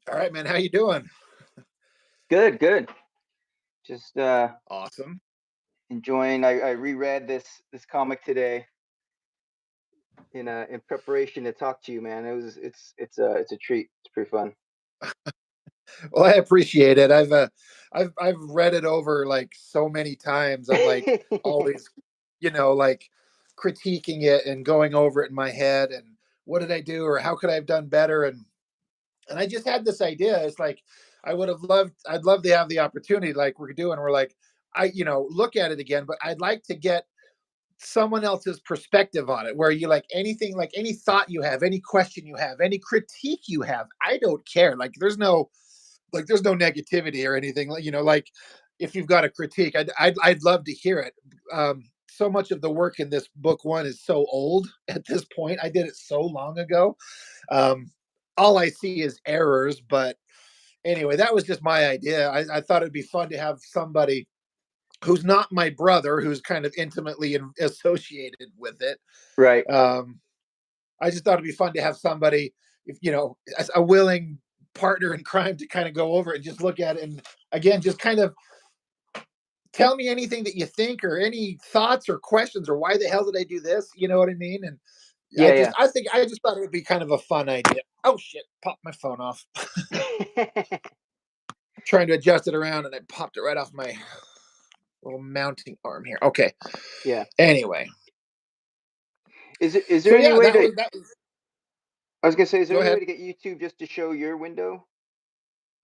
All right, man. How you doing? Good, good. Just Awesome. enjoying. I reread this comic today in preparation to talk to you, man. It's a treat. It's pretty fun. Well, I appreciate it. I've read it over like so many times. I'm like always, like critiquing it and going over it in my head and what did I do or how could I have done better and I just had this idea. It's like I'd love to have the opportunity like we're doing. We're like look at it again, but I'd like to get someone else's perspective on it where you like anything like any thought you have, any question you have, any critique you have. I don't care. There's no negativity or anything like like if you've got a critique, I'd love to hear it. So much of the work in this book one is so old at this point. I did it so long ago. um, all I see is errors, but anyway, that was just my idea. I thought it'd be fun to have somebody who's not my brother, who's kind of intimately associated with it. Right. Um, I just thought it'd be fun to have somebody, if as a willing partner in crime, to kind of go over it and just look at it, and again, just kind of tell me anything that you think, or any thoughts or questions, or why the hell did I do this? You know what I mean? And Yeah, I just thought it would be kind of a fun idea. Oh shit! Popped my phone off. yeah. Trying to adjust it around, and I popped it right off my little mounting arm here. Okay. Yeah. Anyway, Is there so any yeah, way to? that was. I was gonna say, is there Go any way ahead. to get YouTube just to show your window?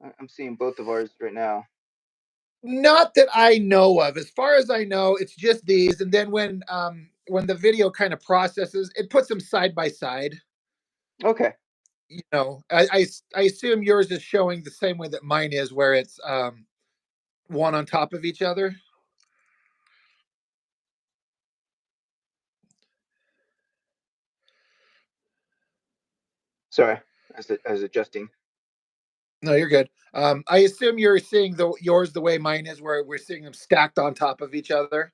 I'm seeing both of ours right now. Not that I know of. As far as I know, it's just these, and then when the video kind of processes, it puts them side by side. Okay. I assume yours is showing the same way that mine is, where it's one on top of each other. Sorry. As adjusting. No, you're good. I assume you're seeing yours the way mine is, where we're seeing them stacked on top of each other.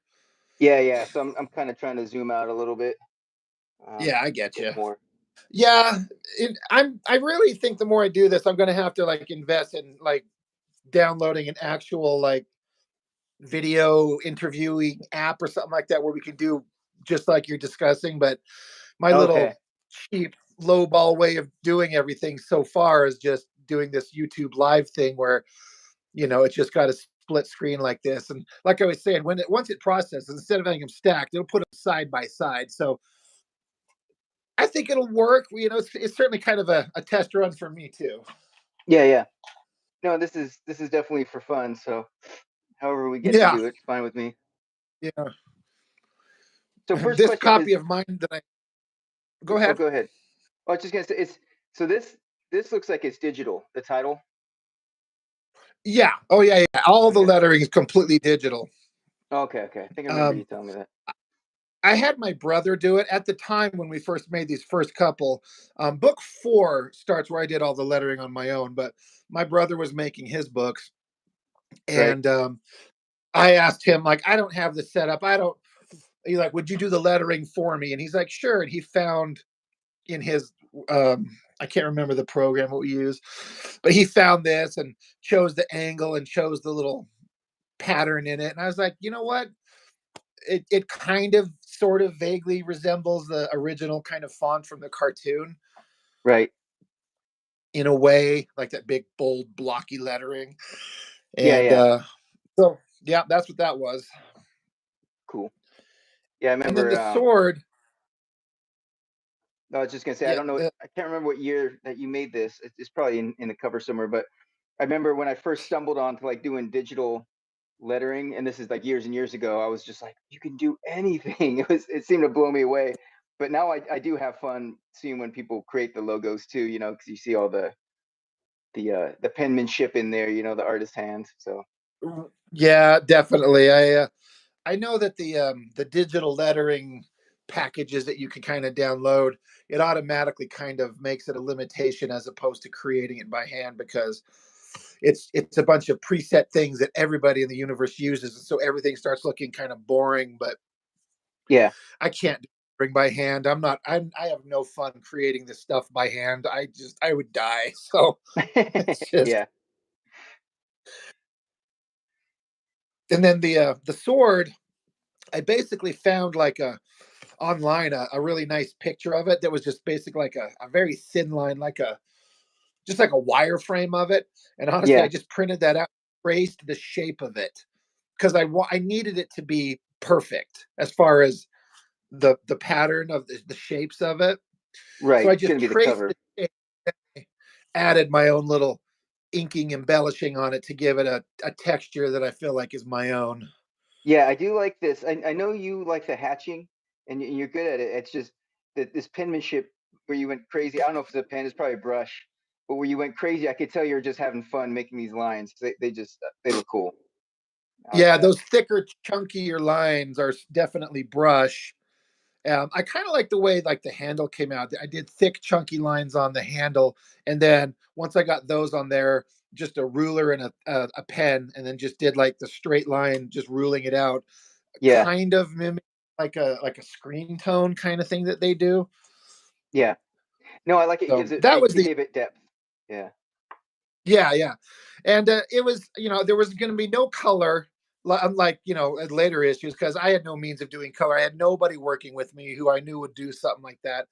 Yeah, yeah. So I'm kind of trying to zoom out a little bit. Yeah, I get Get you. more. Yeah, I really think the more I do this, I'm going to have to like invest in like downloading an actual like video interviewing app or something like that, where we can do just like you're discussing. But my Okay. little cheap low ball way of doing everything so far is just doing this YouTube live thing where it's just got a split screen like this. And like I was saying, once it processes, instead of having them stacked, it'll put them side by side. So I think it'll work. It's certainly kind of a test run for me too. Yeah, yeah. No, this is definitely for fun. So however we get to Yeah, do it, it's fine with me. yeah. So first This question copy is, of mine that I go oh, ahead. go ahead. Oh, I was just gonna say it's so this looks like it's digital. The title. Yeah. Oh yeah, yeah. All the Okay. lettering is completely digital. Okay. Okay. I think I remember you Um, telling me that. I had my brother do it at the time when we first made these first couple. Book four starts where I did all the lettering on my own, but my brother was making his books, Right. and I asked him like, I don't have this set up. I don't. He's like, would you do the lettering for me? And he's like, sure. And he found in his I can't remember the program what we use, but he found this and chose the angle and chose the little pattern in it. And I was like, you know what? It kind of sort of vaguely resembles the original kind of font from the cartoon Right. in a way, like that big bold blocky lettering. Yeah. And Yeah. so yeah, that's what that was. Cool. Yeah, I And then remember. the sword, I was just gonna say I yeah, don't know. I can't remember what year that you made this. It's probably in the cover somewhere. But I remember when I first stumbled onto like doing digital lettering, and this is like years and years ago. I was just like, you can do anything. It seemed to blow me away. But now I do have fun seeing when people create the logos too. Because you see all the penmanship in there. The artist hands. So yeah, definitely. I know that the digital lettering packages that you can kind of download, it automatically kind of makes it a limitation as opposed to creating it by hand, because it's a bunch of preset things that everybody in the universe uses, and so everything starts looking kind of boring. But yeah, I can't. lettering by hand. I have no fun creating this stuff by hand. I would die. So it's just, Yeah, and then the sword, I basically found like a online a really nice picture of it that was just basically like a very thin line, like a just like a wireframe of it. And honestly, I yeah, just printed that out, traced the shape of it because I needed it to be perfect as far as the pattern of the shapes of it. So right. I It's just gonna be the traced cover. the shape, added my own little inking embellishing on it to give it a texture that I feel like is my own. Yeah, I do like this. I know you like the hatching, and you're good at it. It's just that this penmanship where you went crazy. I don't know if it's a pen, it's probably a brush, but where you went crazy, I could tell you're just having fun making these lines. They just they look cool. I like Yeah, that. those thicker, chunkier lines are definitely brush. I kind of like the way like the handle came out. I did thick, chunky lines on the handle, and then once I got those on there, just a ruler and a pen, and then just did like the straight line, just ruling it out, Yeah, kind of mimic like a screen tone kind of thing that they do. yeah. No, I like it. It So gives it. that was You the gave it depth. Yeah, yeah, yeah, and it was there was going to be no color, unlike at later issues because I had no means of doing color. I had nobody working with me who I knew would do something like that.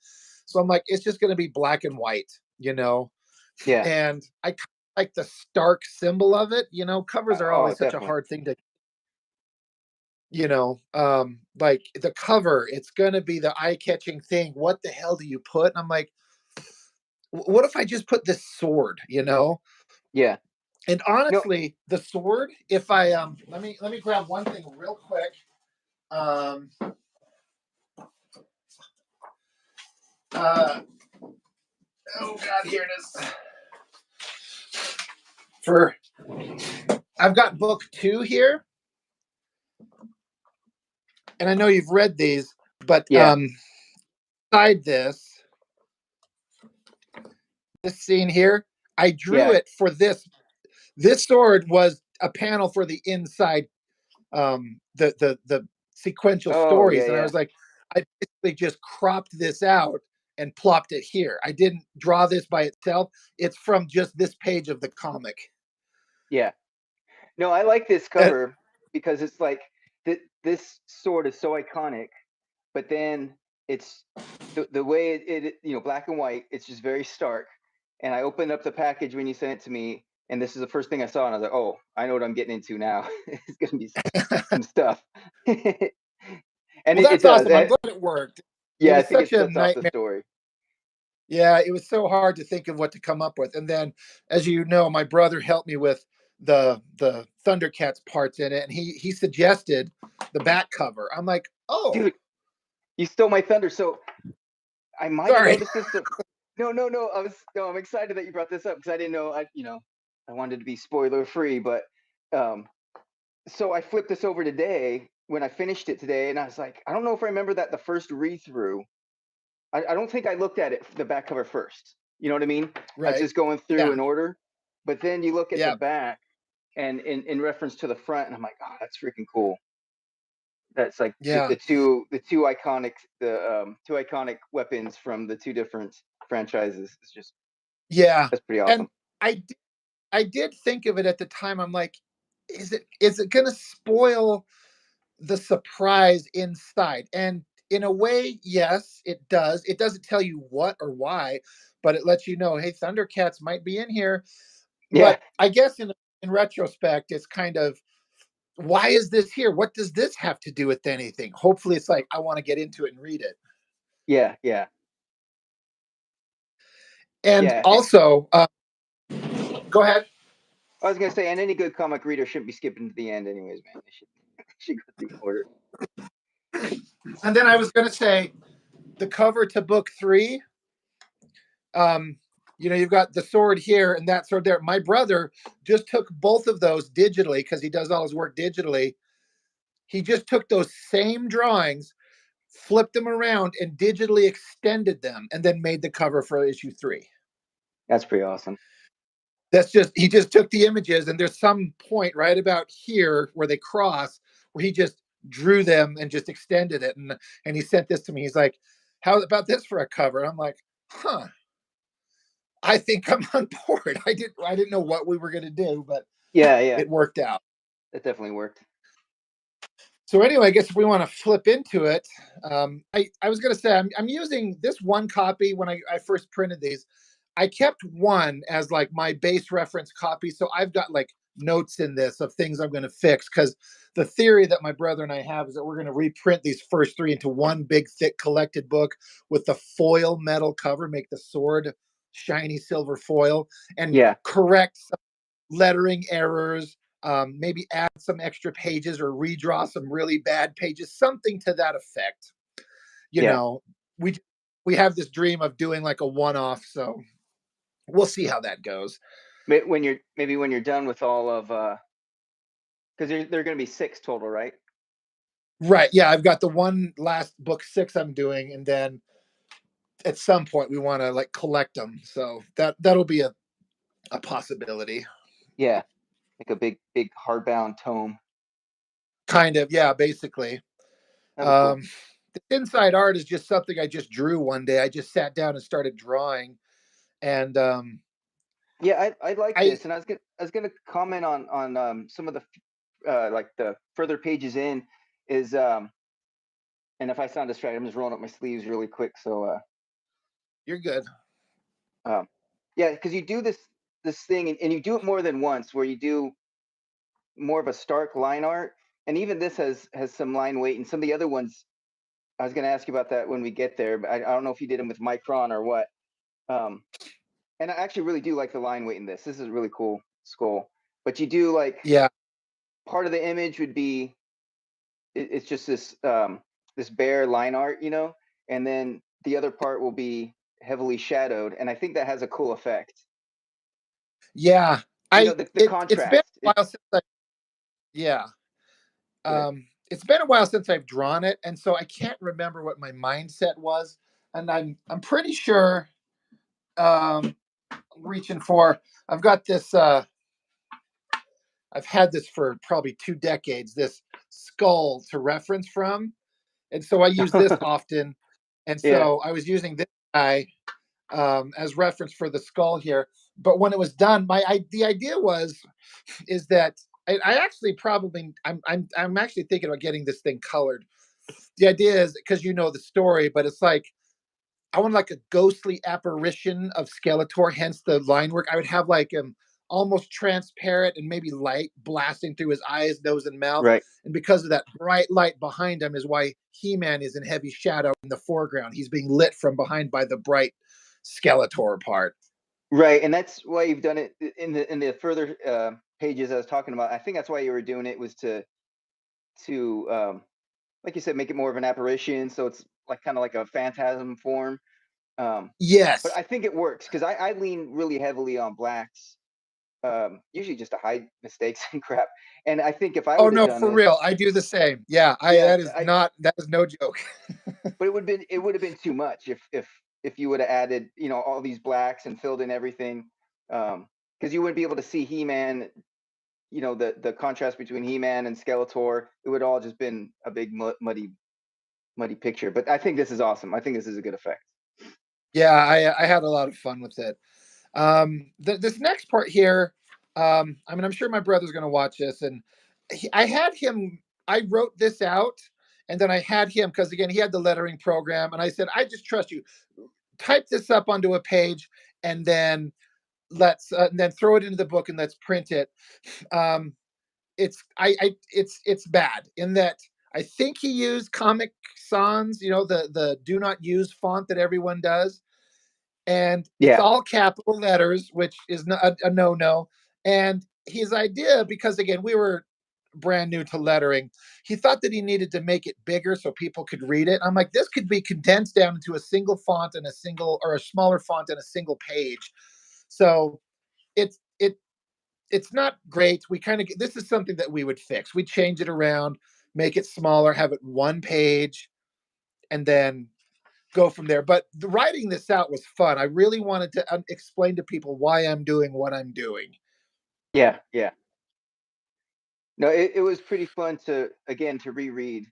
So I'm like, it's just going to be black and white. yeah. And I like the stark symbol of it. Covers are Oh, always such a definitely. hard thing to like the cover. It's going to be the eye-catching thing. What the hell do you put? And I'm like, what if I just put this sword? Yeah. And No. honestly, the sword, if I let me grab one thing real quick. Um uh oh god, here it is. For I've got book 2 here, and I know you've read these, but Yeah. beside this scene here, I drew Yeah. it for this sword was a panel for the inside the sequential Oh, yeah, stories, and I yeah, was like, I basically just cropped this out and plopped it here. I didn't draw this by itself. It's from just this page of the comic. yeah. No, I like this And, cover because it's like this sword is so iconic, but then it's the way black and white. It's just very stark. And I opened up the package when you sent it to me, and this is the first thing I saw, and I was like, "Oh, I know what I'm getting into now. It's gonna be some stuff." And well, it that's does. awesome. I'm glad it worked. It Yeah, I was think it such a sets off the nightmare. story. Yeah, it was so hard to think of what to come up with. And then, as you know, my brother helped me with the Thundercats parts in it, and he suggested the back cover. I'm like, oh, Dude, you stole my thunder. So I might have sorry. noticed this. No, no, no. No. I'm excited that you brought this up because I didn't know. I wanted to be spoiler free, but um, so I flipped this over today when I finished it today, and I was like, I don't know if I remember that the first read through. I don't think I looked at it the back cover first. You know what I mean? I was Right. just going through Yeah. in order, but then you look at the Yeah. back and in reference to the front, and I'm like, oh, that's freaking cool. That's like Yeah. the two iconic weapons from the two different franchises. It's just Yeah. that's pretty And awesome. I did think of it at the time. I'm like, is it going to spoil the surprise inside? And in a way, yes, it does. It doesn't tell you what or why, but it lets you know, hey, Thundercats might be in here. Yeah, But I guess in retrospect, it's kind of, why is this here? What does this have to do with anything? Hopefully, it's like I want to get into it and read it. yeah, yeah, And yeah. also, go ahead. I was gonna say, and any good comic reader shouldn't be skipping to the end, anyways, man. They should go through order. And then I was going to say the cover to book 3. Um, you've got the sword here and that sword there. My brother just took both of those digitally because he does all his work digitally. He just took those same drawings, flipped them around, and digitally extended them, and then made the cover for issue 3. That's pretty awesome. He just took the images, and there's some point right about here where they cross, where he just drew them and just extended it. And he sent this to me. He's like, "How about this for a cover?" And I'm like, "Huh, I think I'm on board." I didn't know what we were gonna do, but Yeah, yeah, it worked out. that definitely worked. So anyway, I guess if we want to flip into it, I was going to say I'm using this one copy when I first printed these. I kept one as like my base reference copy, so I've got like notes in this of things I'm going to fix because the theory that my brother and I have is that we're going to reprint these first three into one big thick collected book with the foil metal cover, make the sword shiny silver foil, and Yeah, correct lettering errors, maybe add some extra pages or redraw some really bad pages, something to that effect. You yeah. know, we we have this dream of doing like a one-off, so we'll see how that goes. When you're maybe when you're done with all of because there are going to be six total, right? Right? Yeah, I've got the one last book six I'm doing, and then at some point we want to like collect them, so that'll be a possibility. Yeah, like a big hardbound tome. Kind of, yeah, basically. That'd be cool. Um, the inside art is just something I just drew one day. I just sat down and started drawing, and Yeah, I like I this, and I was gonna comment on some of the like the further pages in is and if I sound distracted, I'm just rolling up my sleeves really quick. So you're good. um, yeah, because you do this thing, and you do it more than once, where you do more of a stark line art, and even this has some line weight, and some of the other ones. I was gonna ask you about that when we get there, but I don't know if you did them with Micron or what. Um, and I actually really do like the line weight in this. This is a really cool skull. But you do like Yeah, part of the image would be it's just this bare line art, and then the other part will be heavily shadowed, and I think that has a cool effect. yeah. The It's been contrast. a while since I yeah. Go ahead. It's been a while since I've drawn it, and so I can't remember what my mindset was. And I'm pretty sure reaching for I've got this I've had this for probably 2 decades, this skull to reference from. And so I use this often. And Yeah. so I was using this guy as reference for the skull here. But when it was done, the idea was is that I actually probably I'm actually thinking about getting this thing colored. The idea is because you know the story, but it's like I want like a ghostly apparition of Skeletor, hence the line work. I would have like almost transparent and maybe light blasting through his eyes, nose, and mouth. Right. And because of that bright light behind him, is why He-Man is in heavy shadow in the foreground. He's being lit from behind by the bright Skeletor part. Right. And that's why you've done it in the further pages I was talking about. I think that's why you were doing it was to like you said, make it more of an apparition. So it's like kind of like a phantasm form. But Yes. I think it works because I lean really heavily on blacks, usually just to hide mistakes and crap. And I think if I Oh would have no, done for this, real. I do the same. Yeah, I yeah, that is no joke. but it would have been too much if you would have added all these blacks and filled in everything, because you wouldn't be able to see He-Man. The contrast between He-Man and Skeletor, it would all just been a big muddy picture. But I think this is awesome. I think this is a good effect. Yeah, I had a lot of fun with it. This next part here, I mean, I'm sure my brother's going to watch this, and I had him. I wrote this out, and then I had him because again, he had the lettering program, and I said, I just trust you. Type this up onto a page, and then and then throw it into the book, and let's print it. Um, it's bad in that I think he used Comic Sans, the do not use font that everyone does, and it's Yeah, all capital letters, which is a no no. And his idea, because again, we were brand new to lettering, he thought that he needed to make it bigger so people could read it. I'm like, this could be condensed down into a single font and a single or a smaller font and a single page. So it's it's not great. We kind of this is something that we would fix. We change it around, make it smaller, have it one page, and then go from there. But writing this out was fun. I really wanted to explain to people why I'm doing what I'm doing. yeah, yeah. No, it was pretty fun to again to reread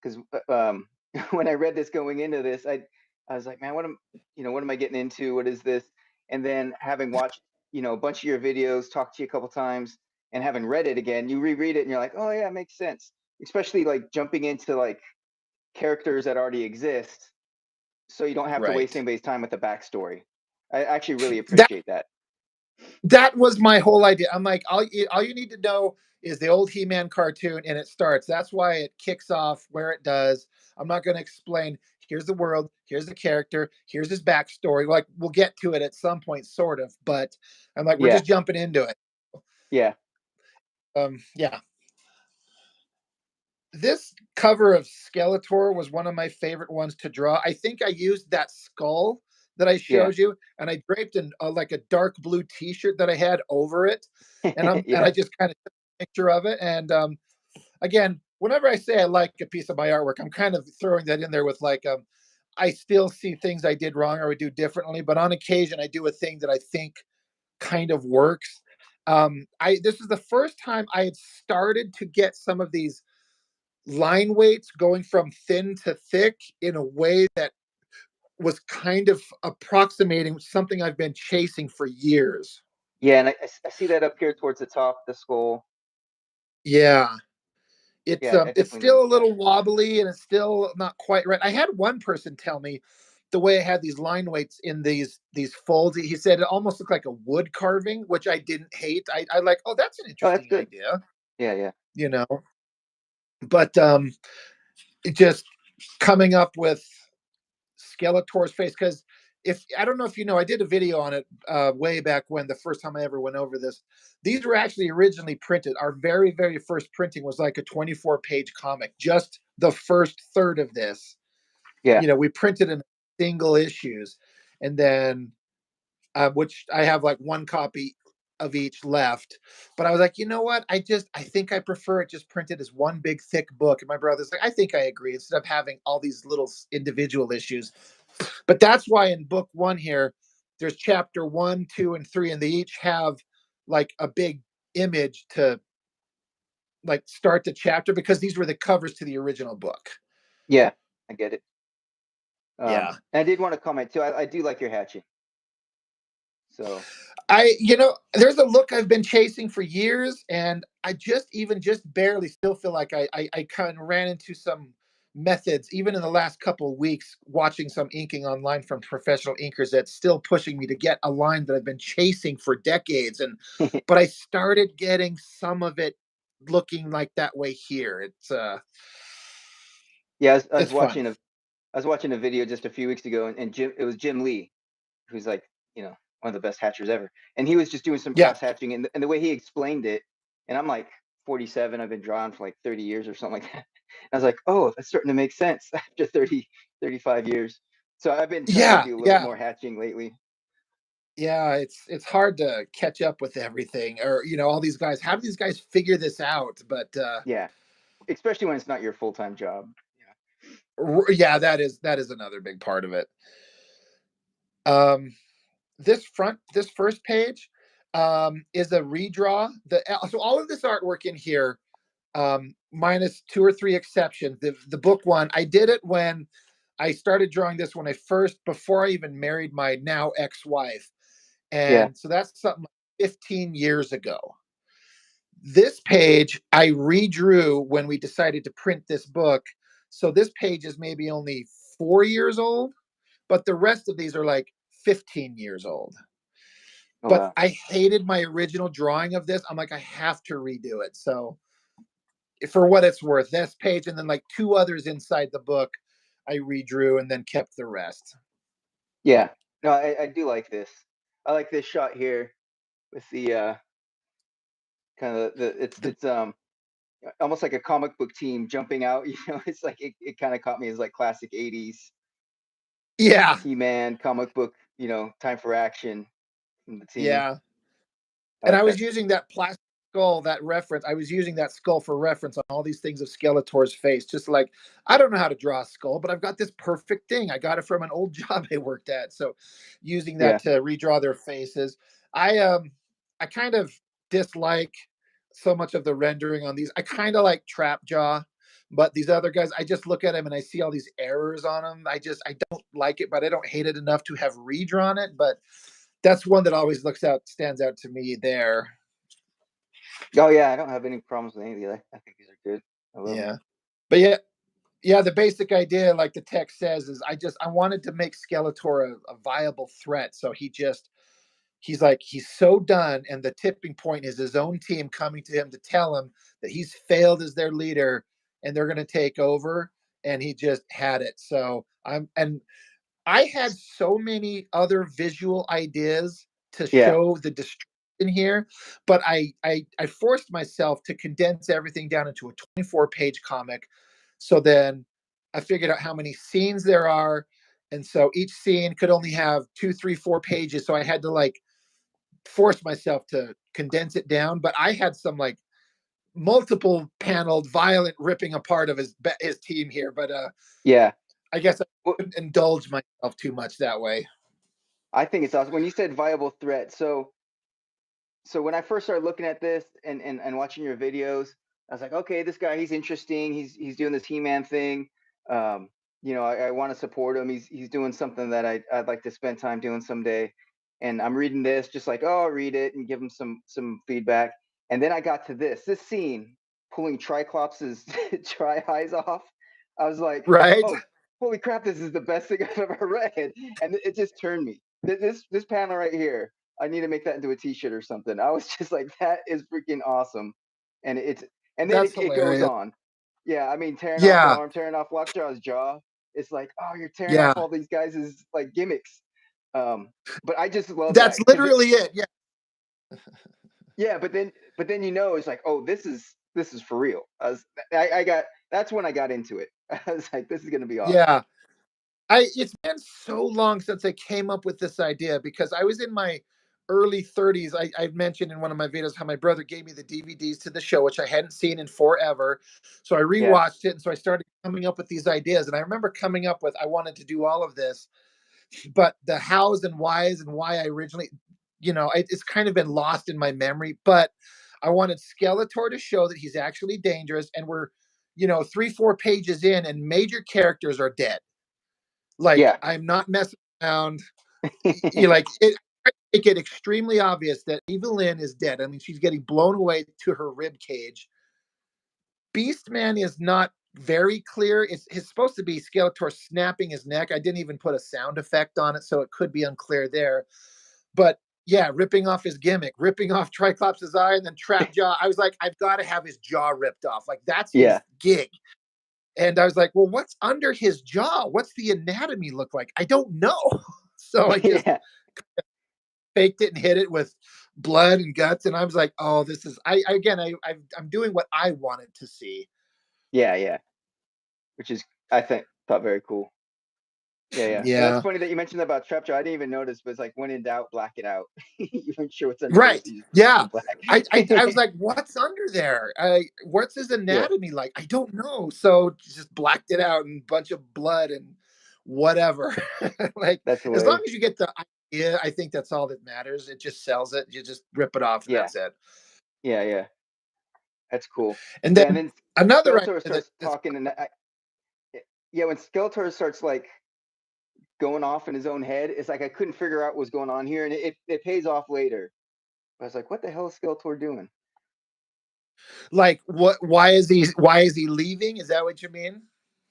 because when I read this going into this, I was like, man, what am I getting into? What is this? And then having watched a bunch of your videos, talked to you a couple times, and having read it again, you reread it and you're like, oh yeah, it makes sense. Especially like jumping into like characters that already exist, so you don't have to waste Right. anybody's time with the backstory. I actually really That appreciate that. that was my whole idea. I'm like, all you need to know is the old He-Man cartoon, and it starts. That's why it kicks off where it does. I'm not going to explain. Here's the world. Here's the character. Here's his backstory. Like we'll get to it at some point, sort of. But I'm like, we're Yeah, just jumping into it. yeah, Yeah. This cover of Skeletor was one of my favorite ones to draw. I think I used that skull that I yeah, showed you, and I draped like a dark blue T-shirt that I had over it, and I yeah, just kind of took a picture of it. And again, whenever I say I like a piece of my artwork, I'm kind of throwing that in there with like I still see things I did wrong or would do differently, but on occasion I do a thing that I think kind of works. I This is the first time I had started to get some of these line weights going from thin to thick in a way that was kind of approximating something I've been chasing for years. yeah. And I see that up here towards the top, the skull. Yeah. Yeah, I It's definitely still noticed a that. little wobbly and it's still not quite right. I had one person tell me the way I had these line weights in these folds. He said it almost looked like a wood carving, which I didn't hate. I like, oh, that's an Oh, that's interesting good. idea, Yeah, yeah, you know. But it just coming up with Skeletor's face, because if I don't know if you know, I did a video on it way back when the first time I ever went over this. These were actually originally printed. Our very first printing was like a 24-page comic, just the first third of this. yeah, We printed in single issues, and then which I have like one copy of each left. But I was like, you know what? I think I prefer it just printed as one big thick book. And my brother's like, I think I agree. Instead of having all these little individual issues. But that's why in book one here, there's chapter 1, 2, and 3, and they each have like a big image to like start the chapter because these were the covers to the original book. yeah. I get it. Yeah. And I did want to comment too. I do like your hatching. So There's a look I've been chasing for years, and I just barely still feel like I kind of ran into some methods, even in the last couple of weeks, watching some inking online from professional inkers that's still pushing me to get a line that I've been chasing for decades. But I started getting some of it looking like that way here. yeah, It's fun. I was watching a video just a few weeks ago, and it was Jim Lee, who's like one of the best hatchers ever, and he was just doing some Yeah. cross hatching, and the way he explained it, and I'm like 47, I've been drawing for like 30 years or something like that. I was like, oh, that's starting to make sense after 35 years. So I've been trying to Yeah. do a little bit Yeah. more hatching lately. Yeah, it's hard to catch up with everything, or all these guys. How do these guys figure this out? But Yeah, especially when it's not your full-time job. yeah, that is another big part of it. Um, this first page is a redraw. So all of this artwork in here, minus two or three exceptions. The book one, I did it when I started drawing this when I first before I even married my now ex-wife, Yeah, and so that's something like 15 years ago. This page I redrew when we decided to print this book. So this page is maybe only 4 years old, but the rest of these are like 15 years old. oh But wow. I hated my original drawing of this. I'm like, I have to redo it. So for what it's worth, this page and then like two others inside the book, I redrew and then kept the rest. Yeah, no, I do like this. I like this shot here with the kind of The, it's almost like a comic book team jumping out. It's like it kind of caught me as like classic 80s yeah, He-Man comic book, time for action from the team. yeah. I And like I that. was using that plastic skull, that reference. I was using that skull for reference on all these things of Skeletor's face. Just like I don't know how to draw a skull, but I've got this perfect thing. I got it from an old job I worked at. So using that Yeah, to redraw their faces. I I kind of dislike so much of the rendering on these. I kind of like Trapjaw, but these other guys, I just look at them and I see all these errors on them. I don't like it, but I don't hate it enough to have redrawn it. But that's one that always stands out to me there. Oh yeah, I don't have any problems with any of these. I think these are good. I love them. Yeah, but yeah, the basic idea, like the text says, is I wanted to make Skeletor a viable threat. So he's like, he's so done, and the tipping point is his own team coming to him to tell him that he's failed as their leader and they're going to take over, and he just had it. So I had so many other visual ideas to Yeah, show the destruction here, but I forced myself to condense everything down into a 24-page comic. So then I figured out how many scenes there are, and so each scene could only have 2, 3, 4 pages. So I had to like force myself to condense it down. But I had some like multiple paneled, violent ripping apart of his team here. But yeah. I guess I Well, couldn't indulge myself too much that way. I think it's awesome when you said viable threat. So when I first started looking at this and watching your videos, I was like, okay, this guy, he's interesting. He's doing this He-Man thing. Um, I want to support him. He's doing something that I'd like to spend time doing someday. And I'm reading this, just like, oh, I'll read it and give him some feedback. And then I got to this scene pulling Triclops's tri eyes off. I was like, Right? oh, holy crap, this is the best thing I've ever read. And it just turned me. This panel right here, I need to make that into a T-shirt or something. I was just like, that is freaking awesome, and then That's it goes hilarious. on. Yeah, I mean, tearing off an Yeah. arm, tearing off Lockjaw's jaw. It's like, oh, you're tearing off Yeah. all these guys' like gimmicks. Um, but I just love That's that because literally it. Yeah. yeah, but then it's like, oh, this is for real. I got that's when I got into it. I was like, this is gonna be awesome. Yeah. It's been so long since I came up with this idea because I was in my early 30s. I mentioned in one of my videos how my brother gave me the DVDs to the show, which I hadn't seen in forever. So I Yeah, rewatched it, and so I started coming up with these ideas. And I remember coming up with I wanted to do all of this, but the hows and whys and why I originally, it's kind of been lost in my memory. But I wanted Skeletor to show that he's actually dangerous, and we're 3, 4 pages in, and major characters are dead. Like, yeah, I'm not messing around. You like it. I make it extremely obvious that Evelyn is dead. I mean, she's getting blown away to her rib cage. Beastman is not very clear. It's supposed to be Skeletor snapping his neck. I didn't even put a sound effect on it, so it could be unclear there. But yeah, ripping off his gimmick, ripping off Triclops' eye, and then Trap Jaw. I was like, I've got to have his jaw ripped off. Like, that's his yeah, gig. And I was like, well, what's under his jaw? What's the anatomy look like? I don't know. So I just yeah, faked it and hit it with blood and guts. And I was like, oh, this is, I'm doing what I wanted to see. yeah, yeah. Which is thought very cool. Yeah, yeah. And that's Yeah. funny that you mentioned about Trapjaw. I didn't even notice, but it's like when in doubt, black it out. You weren't sure what's underneath, Right. you just Yeah. went black. I was like, what's under there? What's his Yeah, anatomy like? I don't know. So just blacked it out and bunch of blood and whatever. Like, that's as long hilarious. as you get the idea, I think that's all that matters. It just sells it. You just rip it off and Yeah, that's it. yeah, yeah. That's cool. And Yeah, and then then another idea Skeletor starts that's talking, and yeah, when Skeletor starts like going off in his own head, it's like I couldn't figure out what's going on here, and it pays off later. I was like, what the hell is Skeletor doing? like, why is he leaving? Is that what you mean?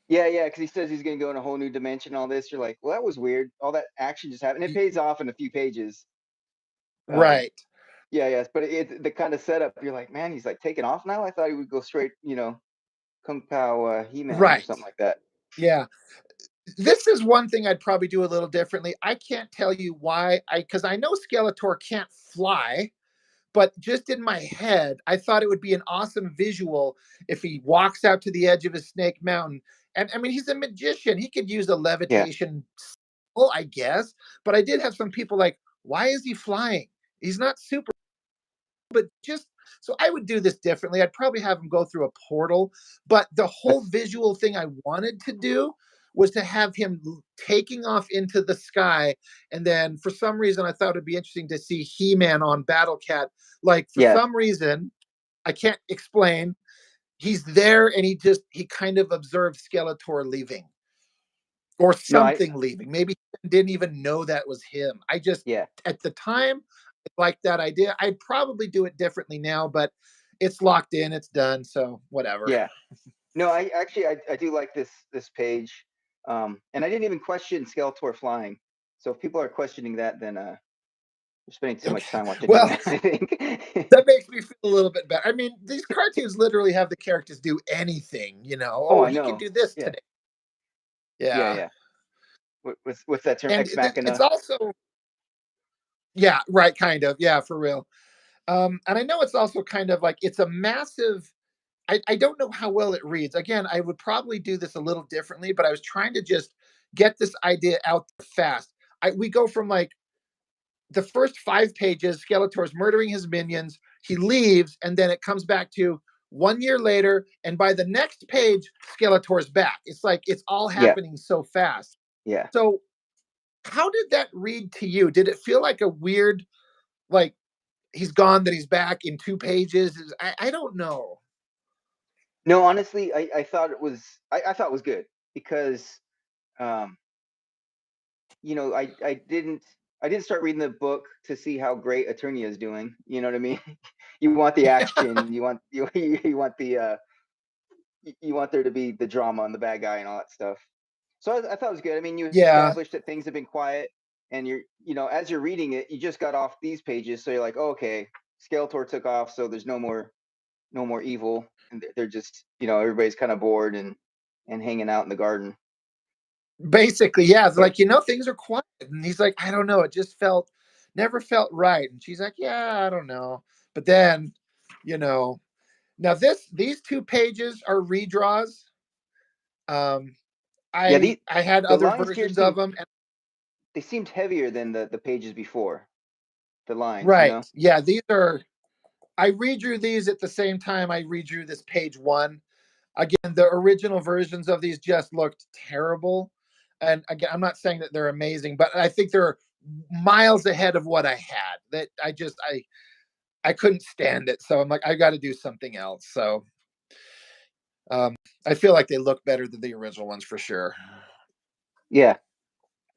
Yeah, yeah, because he says he's gonna go in a whole new dimension. All this, you're like, well, that was weird. All that action just happened. It pays off in a few pages. Um, Right. yeah, yes, but the kind of setup. You're like, man, he's like taking off now. I thought he would go straight, Kung Pao He-Man or Right. something like that. Yeah. This is one thing I'd probably do a little differently. I can't tell you why. Because I know Skeletor can't fly, but just in my head, I thought it would be an awesome visual if he walks out to the edge of his Snake Mountain. And I mean, he's a magician. He could use a Yeah, levitation skill, I guess. But I did have some people like, why is he flying? He's not super, but just so I would do this differently. I'd probably have him go through a portal. But the whole that's visual thing I wanted to do was to have him taking off into the sky. And then for some reason, I thought it'd be interesting to see He Man on Battle Cat. Like, for yeah, some reason, I can't explain. He's there, and he kind of observed Skeletor leaving or No, I something leaving. Maybe he didn't even know that was him. I just yeah, at the time I liked that idea. I'd probably do it differently now, but it's locked in, it's done, so whatever. yeah. No, I actually I do like this page. And I didn't even question Skeletor flying. So if people are questioning that, then you're spending too much Okay. time watching Well, He-Man, I think. that makes me feel a little bit better. I mean, these cartoons literally have the characters do anything, you know. Oh, Oh, I he can know. do this Yeah. today. Yeah, Yeah. yeah. What's that term? And Ex it's machina. also yeah, right, kind of. Yeah, for real. And I know it's also kind of like it's a massive I don't know how well it reads. Again, I would probably do this a little differently, but I was trying to just get this idea out there fast. We go from like the first 5 pages, Skeletor's murdering his minions, he leaves, and then it comes back to 1 year later, and by the next page, Skeletor's back. It's like it's all Yeah, happening so fast. yeah. So, how did that read to you? Did it feel like a weird, like he's gone, that he's back in 2 pages? I don't know. No, honestly, I thought it was I thought it was good because um, I didn't start reading the book to see how great Eternia is doing. You know what I mean? You want the action, you want the you want there to be the drama and the bad guy and all that stuff. So I thought it was good. I mean, you Yeah, established that things have been quiet, and as you're reading it, you just got off these pages, so you're like, oh, okay, Skeletor took off, so there's no more evil, and they're just everybody's kind of bored and hanging out in the garden. basically, yeah. It's So like, things are quiet. And he's like, I don't know. It just never felt right. And she's like, yeah, I don't know. But then, you know, now these 2 pages are redraws. Um, yeah, I had the other lines here versions of seemed them. And they seemed heavier than the pages before. The lines, you right. know. Yeah, I redrew these at the same time I redrew this page one. Again, the original versions of these just looked terrible. And again, I'm not saying that they're amazing, but I think they're miles ahead of what I had. That I couldn't stand it. So I'm like, I got to do something else. So um, I feel like they look better than the original ones for sure. Yeah,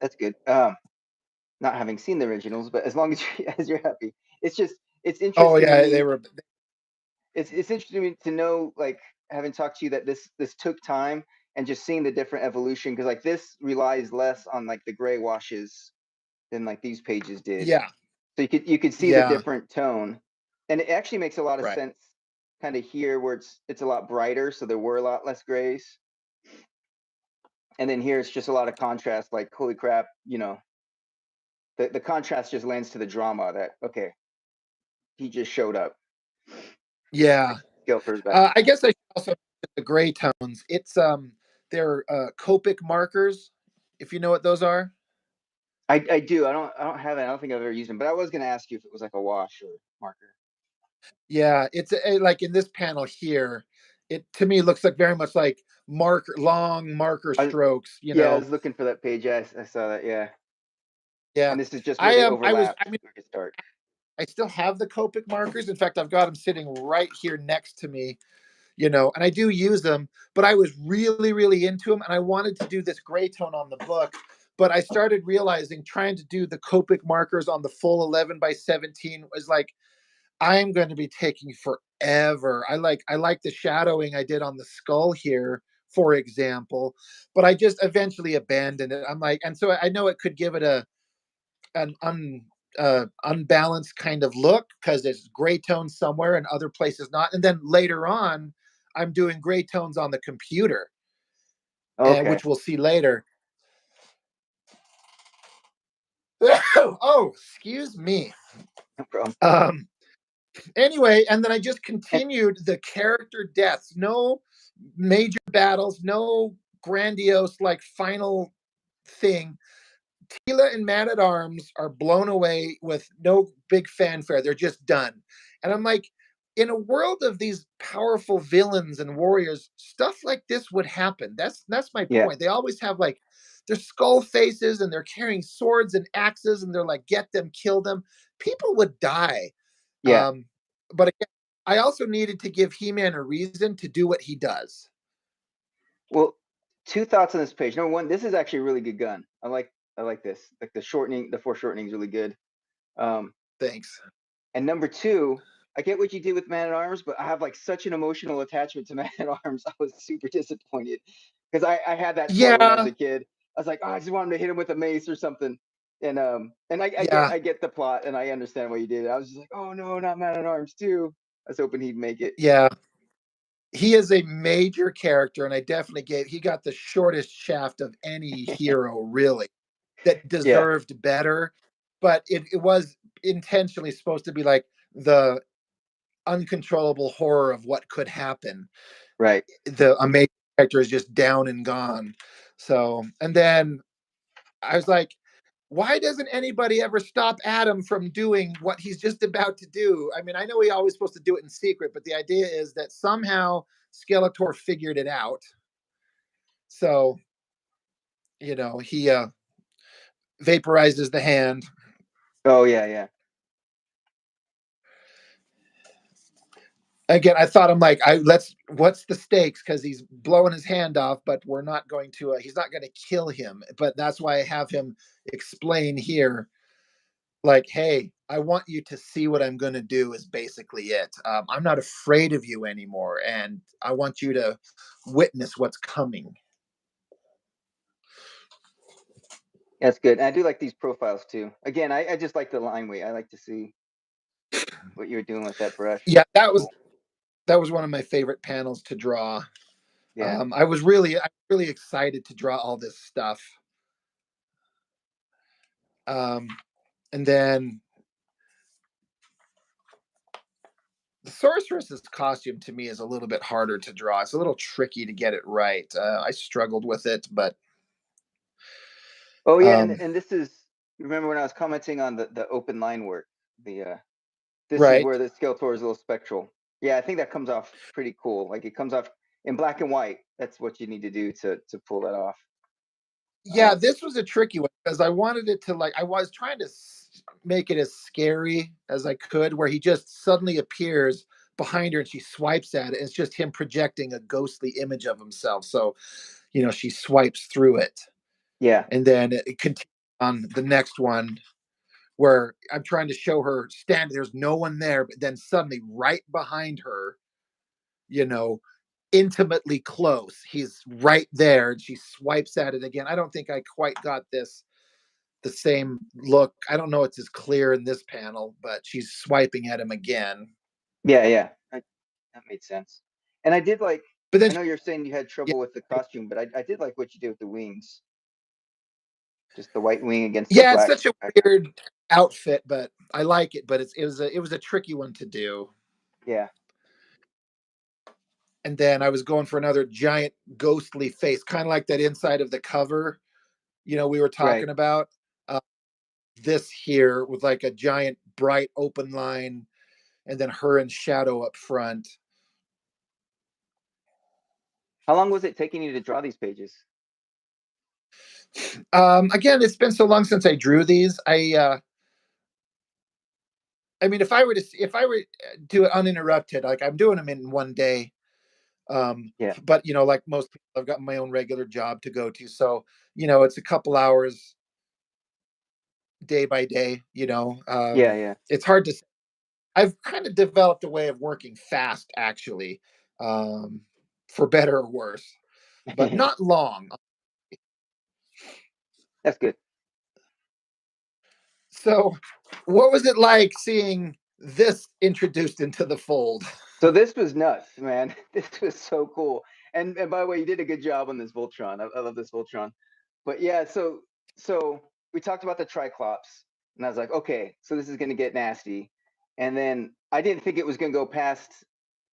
that's good. Not having seen the originals, but as long as as you're happy, it's just it's Oh interesting to yeah, they me. were. It's interesting to me to know, like, having talked to you, that this took time, and just seeing the different evolution, because like this relies less on like the gray washes than like these pages did. Yeah, So you could see the yeah, different tone, and it actually makes a lot of right. sense kind of here where it's a lot brighter, so there were a lot less grays, and then here it's just a lot of contrast. Like, holy crap, the contrast just lends to the drama that, okay, he just showed up. Yeah. Like, Skeletor's back in I town. guess I should also mention the gray tones. They're Copic markers, if you know what those are. I do. I don't have it. I don't think I've ever used them. But I was gonna ask you if it was like a wash or marker. Yeah, like in this panel here, it to me looks like very much like long marker I, strokes. yeah, I was looking for that page. Yeah, I saw that. Yeah, Yeah, and this is just where they overlap. I mean, So it gets dark. I still have the Copic markers. In fact, I've got them sitting right here next to me. And I do use them, but I was really, really into them, and I wanted to do this gray tone on the book. But I started realizing trying to do the Copic markers on the full 11 by 17 was like I'm going to be taking forever. I like the shadowing I did on the skull here, for example, but I just eventually abandoned it. I'm like, and so I know it could give it an unbalanced kind of look because there's gray tones somewhere and other places not. And then later on, I'm doing gray tones on the computer, and Okay, which we'll see later. Oh, excuse me. no problem. Um, anyway, and then I just And continued the character deaths. No major battles, no grandiose like final thing. Tila and Man at Arms are blown away with no big fanfare. They're just done. And I'm like, in a world of these powerful villains and warriors, stuff like this would happen. That's my yeah, point. They always have like their skull faces and they're carrying swords and axes and they're like, get them, kill them. People would die. yeah, Um, but again, I also needed to give He-Man a reason to do what he does. Well, two thoughts on this page. Number one, this is actually a really good gun. I like this. Like the shortening, the foreshortening is really good. Um, Thanks. and number two, I get what you did with Man at Arms, but I have like such an emotional attachment to Man at Arms. I was super disappointed because I had that toy when I was Yeah, a kid. I was like, oh, I just wanted to hit him with a mace or something. And yeah, I get the plot and I understand why you did it. I was just like, oh no, not Man at Arms too. I was hoping he'd make it. yeah. He is a major character, and I definitely he got the shortest shaft of any hero, really, that Yeah, deserved better. But it was intentionally supposed to be like the uncontrollable horror of what could happen. right. The amazing character is just down and gone. So, and then I was like, why doesn't anybody ever stop Adam from doing what he's just about to do? I mean, I know he always supposed to do it in secret, but the idea is that somehow Skeletor figured it out. So, he vaporizes the hand. Oh yeah, yeah. Again, I thought, I'm like, what's the stakes? Because he's blowing his hand off, but we're not going to, he's not going to kill him. But that's why I have him explain here, like, hey, I want you to see what I'm going to do, is basically it. I'm not afraid of you anymore, and I want you to witness what's coming. That's good. And I do like these profiles too. Again, I just like the line weight. I like to see what you're doing with that brush. Yeah, that was one of my favorite panels to draw. Yeah. I was really excited to draw all this stuff. Um, and then the sorceress's costume to me is a little bit harder to draw. It's a little tricky to get it right. I struggled with it, but Oh yeah, um, and this is, remember when I was commenting on the open line work? The this is right. where the Skeletor is a little spectral. Yeah, I think that comes off pretty cool. Like it comes off in black and white. That's what you need to do to pull that off. Yeah, Um, this was a tricky one because I wanted it to, like, I was trying to make it as scary as I could, where he just suddenly appears behind her and she swipes at it. And it's just him projecting a ghostly image of himself. So, she swipes through it. yeah, And then it continues on the next one where I'm trying to show her standing. There's no one there, but then suddenly right behind her, you know, intimately close. He's right there and she swipes at it again. I don't think I quite got the same look. I don't know it's as clear in this panel, but she's swiping at him again. yeah, yeah. That made sense. And I did like. But then I know you're saying you had yeah, trouble with the costume, but I did like what you did with the wings. Just the white wing against the yeah, it's black such a background. weird outfit, but I like it. But it was a tricky one to do. Yeah, And then I was going for another giant ghostly face, kind of like that inside of the cover, we were right. talking about. Uh, this here with like a giant bright open line, and then her in shadow up front. How long was it taking you to draw these pages? Again, it's been so long since I drew these. I mean, if I were do it uninterrupted, like I'm doing them in one day. Yeah, But like most people, I've got my own regular job to go to, so it's a couple hours day by day. yeah, yeah. It's hard to. I've kind of developed a way of working fast, actually, um, for better or worse, but not long. That's good. So, what was it like seeing this introduced into the fold? So this was nuts, man. This was so cool. And by the way, you did a good job on this Voltron. I love this Voltron. But yeah, so we talked about the Triclops, and I was like, okay, so this is gonna get nasty. And then I didn't think it was gonna go past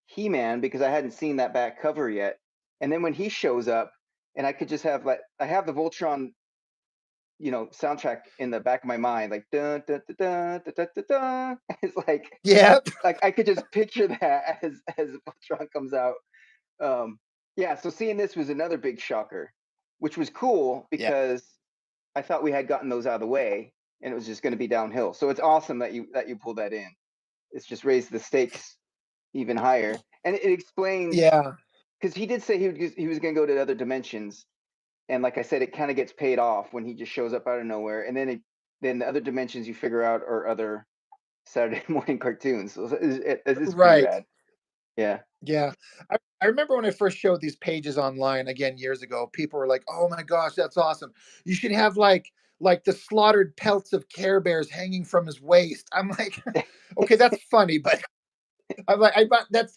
He-Man because I hadn't seen that back cover yet. And then when he shows up, and I could just have like I have the Voltron, soundtrack in the back of my mind, like dun dun dun dun dun dun dun. Dun. It's Yep. like I could just picture that as Voltron comes out. Um, yeah, so seeing this was another big shocker, which was cool Yeah. because I thought we had gotten those out of the way and it was just going to be downhill. So it's awesome that you pulled that in. It's just raised the stakes even higher. And it explains, Yeah, because he did say he was going to go to other dimensions, and like I said, it kind of gets paid off when he just shows up out of nowhere, and then the other dimensions you figure out are other Saturday morning cartoons. So it's pretty right. rad. Yeah. Yeah. I remember when I first showed these pages online again years ago, people were like, "Oh my gosh, that's awesome. You should have like the slaughtered pelts of Care Bears hanging from his waist." I'm like, "Okay, that's funny, but I'm like, I but that's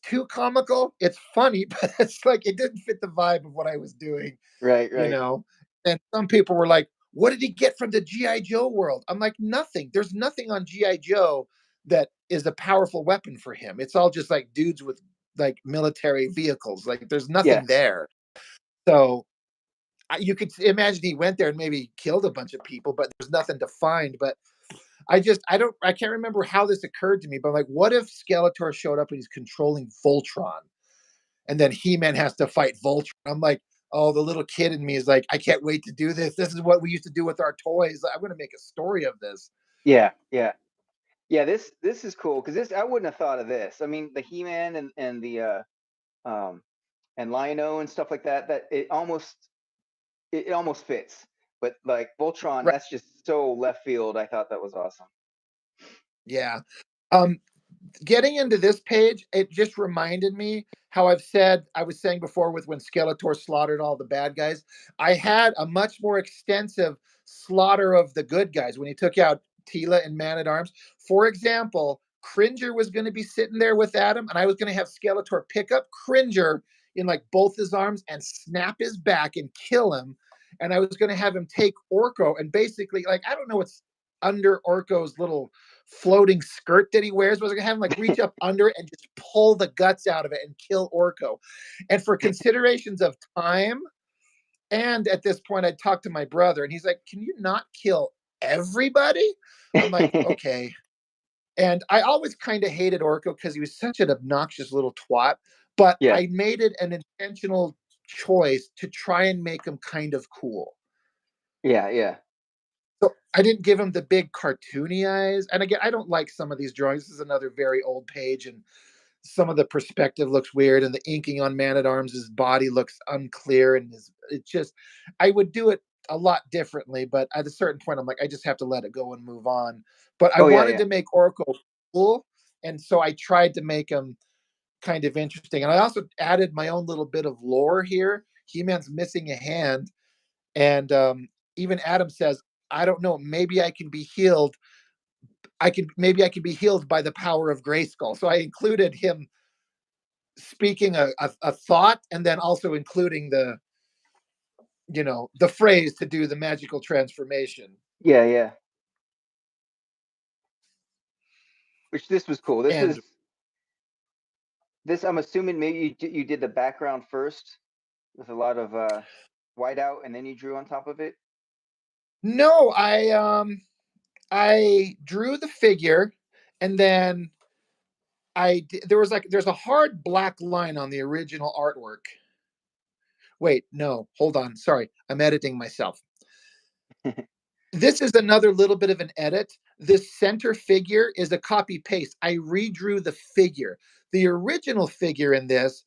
too comical. It's funny, but it's like it didn't fit the vibe of what I was doing, Right, you right. know." And some people were like, "What did he get from the GI Joe world?" I'm like, "Nothing. There's nothing on GI Joe that is a powerful weapon for him. It's all just like dudes with like military vehicles. Like there's Yeah. nothing there." So you could imagine he went there and maybe killed a bunch of people, but there's nothing to find. But I can't remember how this occurred to me, but like, what if Skeletor showed up and he's controlling Voltron, and then He-Man has to fight Voltron? I'm like, oh, the little kid in me is like, I can't wait to do this. This is what we used to do with our toys. I'm going to make a story of this. Yeah, yeah. Yeah, this is cool because this I wouldn't have thought of this. I mean, the He-Man and the um and Lion-O and stuff like that, that it almost fits. But like Voltron, Right? that's just so left field. I thought that was awesome. Yeah. Um, Getting into this page, it just reminded me how I was saying before with when Skeletor slaughtered all the bad guys. I had a much more extensive slaughter of the good guys when he took out Tila and Man at Arms. For example, Cringer was going to be sitting there with Adam, and I was going to have Skeletor pick up Cringer in like both his arms and snap his back and kill him. And I was going to have him take Orko and basically, like, I don't know what's under Orko's little floating skirt that he wears. Was I gonna have him like reach up under it and just pull the guts out of it and kill Orko? And for considerations of time, and at this point, I talked to my brother, and he's like, "Can you not kill everybody?" I'm like, "Okay." And I always kind of hated Orko because he was such an obnoxious little twat. But Yeah, I made it an intentional choice to try and make him kind of cool. yeah, yeah. So I didn't give him the big cartoony eyes. And again, I don't like some of these drawings. This is another very old page, and some of the perspective looks weird, and the inking on Man at Arms' body looks unclear, and it's just I would do it a lot differently, but at a certain point, I'm like, I just have to let it go and move on. But I Oh yeah, wanted yeah, to make Orko cool, and so I tried to make him kind of interesting. And I also added my own little bit of lore here. He-Man's missing a hand, and even Adam says, I don't know, maybe I can be healed. I can be healed by the power of Grayskull. So I included him speaking a thought and then also including the phrase to do the magical transformation. yeah, yeah. Which this was cool. This And was this. I'm assuming maybe you did the background first with a lot of whiteout, and then you drew on top of it. no, I drew the figure, and then there's a hard black line on the original artwork. Wait, no, hold on, sorry, I'm editing myself. This is another little bit of an edit. This center figure is a copy paste. I redrew the figure. The original figure in this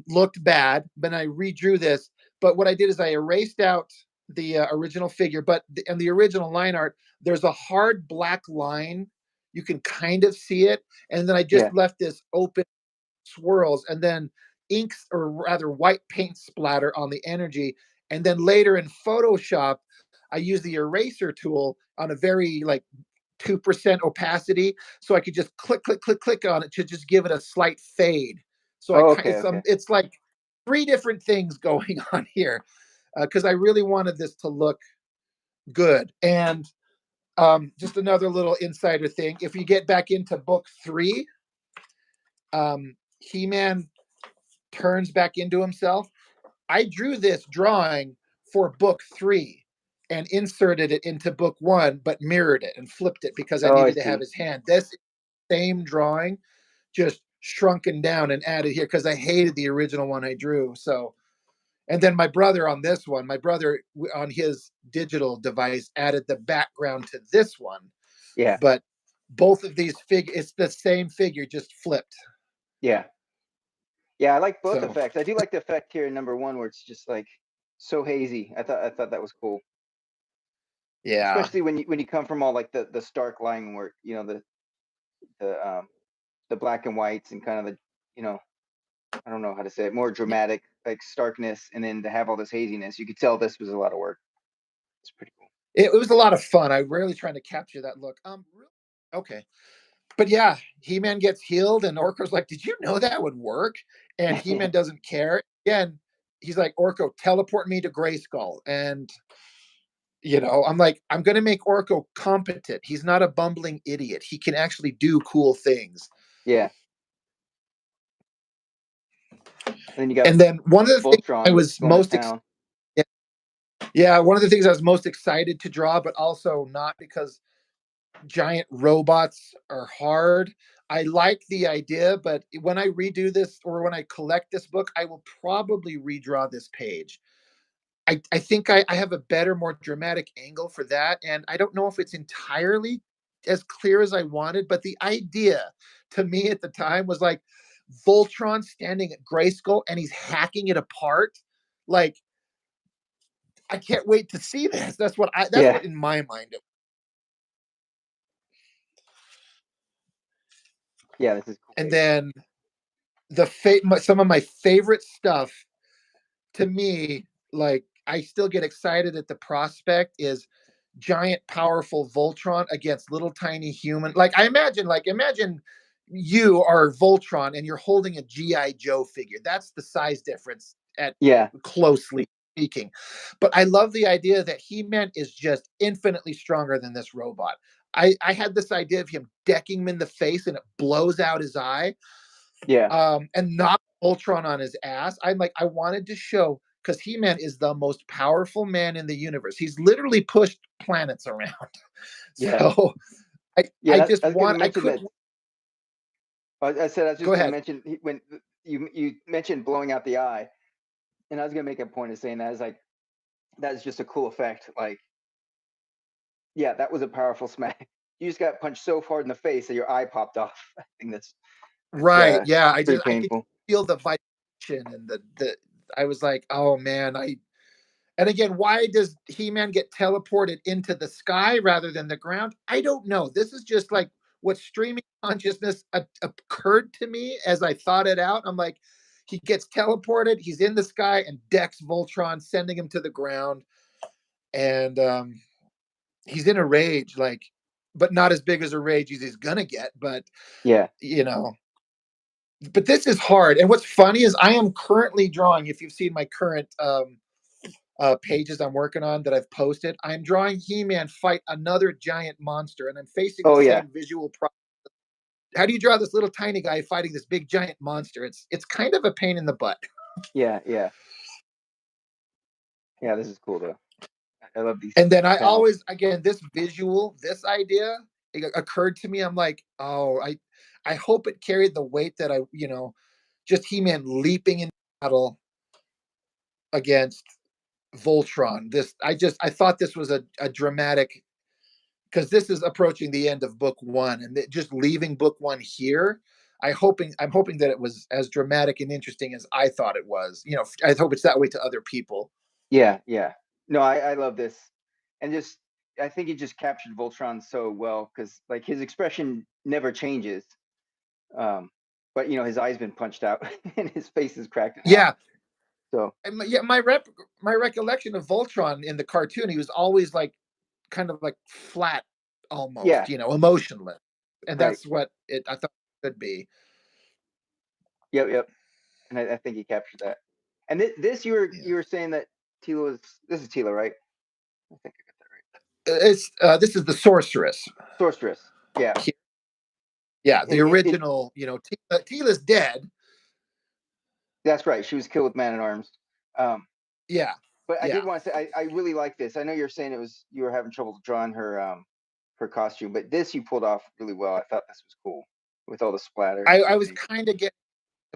looked bad, but I redrew this. But what I did is I erased out the original figure. But in the original line art, there's a hard black line. You can kind of see it. And then I just Yeah. left this open swirls and then inks or rather white paint splatter on the energy. And then later in Photoshop, I use the eraser tool on a very like 2% opacity. So I could just click, click, click, click on it to just give it a slight fade. So Oh, okay, okay. it's like three different things going on here because I really wanted this to look good. And just another little insider thing. If you get back into book 3, He-Man turns back into himself. I drew this drawing for book 3 and inserted it into book 1, but mirrored it and flipped it because I Oh, I needed to have see. his hand. This same drawing just shrunken down and added here because I hated the original one I drew. So, and then my brother on this one, my brother on his digital device added the background to this one, Yeah. but both of these figure, it's the same figure, just flipped. Yeah. Yeah, I like both So effects. I do like the effect here in number one where it's just like so hazy. I thought that was cool. yeah, Especially when you come from all like the stark line work, the the black and whites and kind of the, you know, I don't know how to say it, more dramatic like starkness, and then to have all this haziness, you could tell this was a lot of work. It's pretty cool. it was a lot of fun. I rarely trying to capture that look. Okay, but yeah, He-Man gets healed, and Orko's like, "Did you know that would work?" And He-Man doesn't care. Again, he's like, "Orko, teleport me to Grayskull." And I'm like, I'm gonna make Orko competent. He's not a bumbling idiot. He can actually do cool things. Yeah. And then you got And then one of the things I Voltron was going to most town. yeah, one of the things I was most excited to draw, but also not because giant robots are hard. I like the idea, but when I redo this or when I collect this book, I will probably redraw this page. I think I have a better, more dramatic angle for that. And I don't know if it's entirely as clear as I wanted, but the idea to me at the time was like Voltron standing at Grayskull and he's hacking it apart. Like, I can't wait to see this. That's Yeah. what in my mind. Yeah, this is a cool And page. then some of my favorite stuff to me, like I still get excited at the prospect is giant powerful Voltron against little tiny human. Like imagine you are Voltron and you're holding a GI Joe figure. That's the size difference at Yeah. closely speaking. But I love the idea that He-Man is just infinitely stronger than this robot. I had this idea of him decking him in the face and it blows out his eye, Yeah. and knock Ultron on his ass. I'm like, I wanted to show because He-Man is the most powerful man in the universe. He's literally pushed planets around. Yeah. So I Yeah, I that, just I was going to want I mention could that. I said I was go just going to ahead. mention when you mentioned blowing out the eye, and I was going to make a point of saying that is like that is just a cool effect. Like, yeah, that was a powerful smack. You just got punched so hard in the face that your eye popped off. I think that's Right. Yeah. pretty I could painful. feel the vibration and the I was like, oh man, and again, why does He-Man get teleported into the sky rather than the ground? I don't know. This is just like what streaming consciousness occurred to me as I thought it out. I'm like, he gets teleported, he's in the sky, and decks Voltron, sending him to the ground. And he's in a rage, like, but not as big as a rage as he's gonna get. But Yeah. you know, but this is hard. And what's funny is I am currently drawing. If you've seen my current pages I'm working on that I've posted, I'm drawing He-Man fight another giant monster, and I'm facing the Oh yeah. same visual problem. How do you draw this little tiny guy fighting this big giant monster? It's kind of a pain in the butt. Yeah. Yeah. Yeah. This is cool though. I love these And then I panels. always, again, this idea, it occurred to me. I'm like, oh, I hope it carried the weight that just He-Man leaping in battle against Voltron. I thought this was a dramatic, because this is approaching the end of book one, and just leaving book one here. I'm hoping that it was as dramatic and interesting as I thought it was. I hope it's that way to other people. Yeah. Yeah. No, I love this, and just I think he just captured Voltron so well because like his expression never changes. Um, but his eye's been punched out and his face is cracked in half. Yeah, So yeah. My recollection of Voltron in the cartoon, he was always like kind of like flat, yeah, almost, emotionless, and right. that's what it I thought it could be. Yep, yep. And I think he captured that. And this Yeah, you were saying that Tila was this is Tila, right? I think I got that right. it's this is the sorceress. Sorceress. Yeah. Yeah, the It original. Tila's dead. that's right. She was killed with Man at Arms. Um, Yeah, but I did yeah. want to say I really like this. I know you're saying it was you were having trouble drawing her costume, but this you pulled off really well. I thought this was cool with all the splatter and I was everything. kind of getting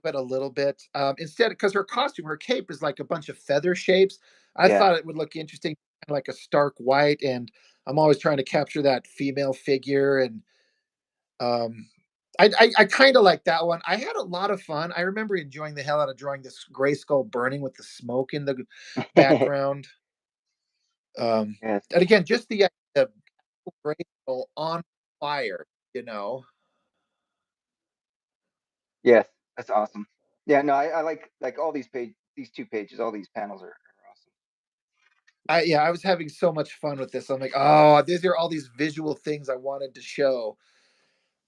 of it a little bit. Instead, because her costume, her cape is like a bunch of feather shapes. I Yeah. thought it would look interesting, like a stark white. And I'm always trying to capture that female figure. And Um, I kind of like that one. I had a lot of fun. I remember enjoying the hell out of drawing this gray skull burning with the smoke in the background. Yes. And again, just the gray skull on fire, you know. Yes. That's awesome. Yeah. No, I like all these 2 pages, all these panels are awesome. I was having so much fun with this. I'm like, oh, these are all these visual things I wanted to show.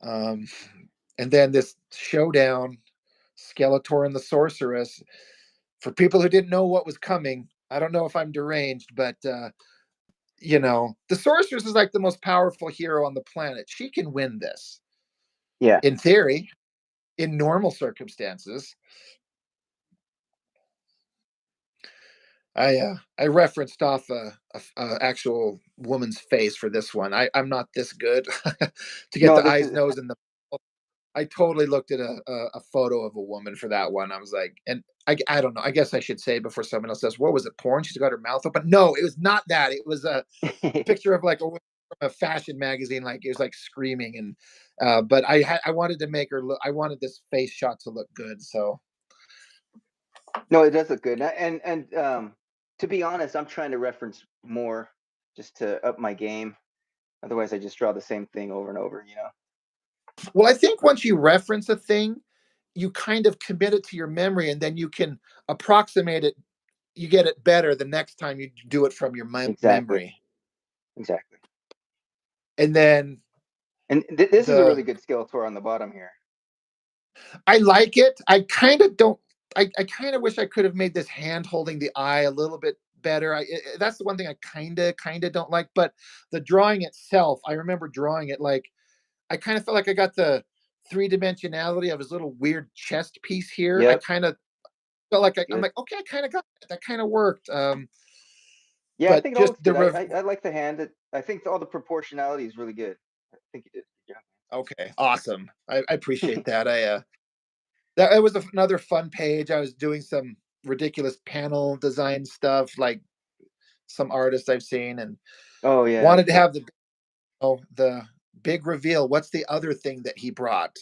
Um, and then this showdown, Skeletor and the Sorceress. For people who didn't know what was coming, I don't know if I'm deranged, but the Sorceress is like the most powerful hero on the planet. She can win this Yeah. in theory, in normal circumstances. I referenced off a actual woman's face for this one. I'm not this good to get No, the this eyes, is nose, and the. I totally looked at a photo of a woman for that one. I was like, and I don't know. I guess I should say before someone else says, "What was it? Porn?" She's got her mouth open. No, it was not that. It was a picture of like a woman from a fashion magazine. Like it was like screaming, and but I wanted to make her look. I wanted this face shot to look good. So no, it does look good. And to be honest, I'm trying to reference more just to up my game. Otherwise, I just draw the same thing over and over. well, I think once you reference a thing, you kind of commit it to your memory, and then you can approximate it. You get it better the next time you do it from your Exactly. memory, Exactly. and then And this is a the really good Skeletor on the bottom here. I like it. I kind of don't. I kind of wish I could have made this hand holding the eye a little bit better. That's the one thing I kind of don't like. But the drawing itself, I remember drawing it like I kind of felt like I got the three dimensionality of his little weird chest piece here. I Yep. kind of felt like I'm Good. like, okay, I kind of got that. That kind of worked. Yeah, I But think it all just looks the good. I like the hand. I think all the proportionality is really good. I think you did a good job. okay, awesome. I appreciate that. That it was another fun page. I was doing some ridiculous panel design stuff, like some artists I've seen, and Oh yeah, wanted that's to good. have the big reveal. What's the other thing that he brought?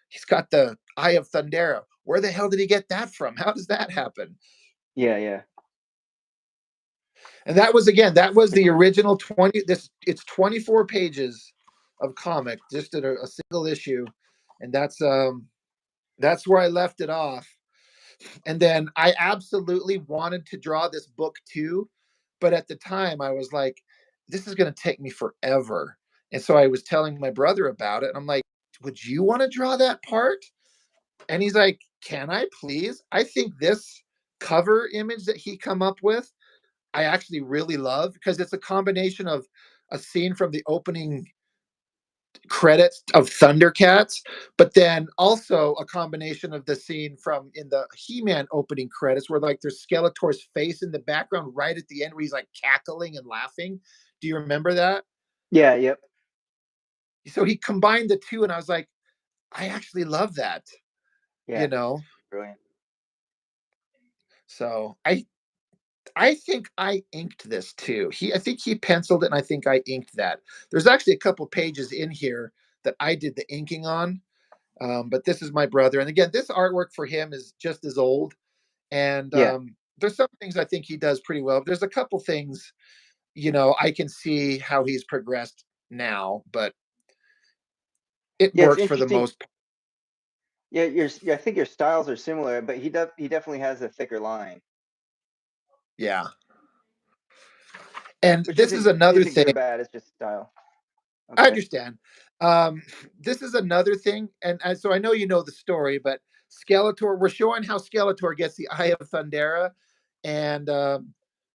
He's got the Eye of Thundera. Where the hell did he get that from? How does that happen? Yeah, yeah, And that was again, that was the original 20. It's 24 pages of comic, just in a single issue, and that's where I left it off. And then I absolutely wanted to draw this book too, but at the time I was like, this is going to take me forever. And so I was telling my brother about it, and I'm like, would you want to draw that part? And he's like, can I please? I think this cover image that he come up with, I actually really love because it's a combination of a scene from the opening credits of Thundercats, but then also a combination of the scene from in the He-Man opening credits where like there's Skeletor's face in the background right at the end where he's like cackling and laughing. Do you remember that? yeah, yep, So he combined the two and I was like, I actually love that, you yeah. know. Brilliant. So I think I inked this too. I think he penciled it and I think I inked that. There's actually a couple pages in here that I did the inking on. But this is my brother. And again, this artwork for him is just as old. And Yeah, there's some things I think he does pretty well. There's a couple things, I can see how he's progressed now, but it yeah. It's works for the interesting. most part. Yeah, I think your styles are similar, but he definitely has a thicker line, Yeah. And which this is another isn't thing. good or bad. It's just style. I Okay. understand. Um, this is another thing. And so I know you know the story, but Skeletor, we're showing how Skeletor gets the Eye of Thundera. And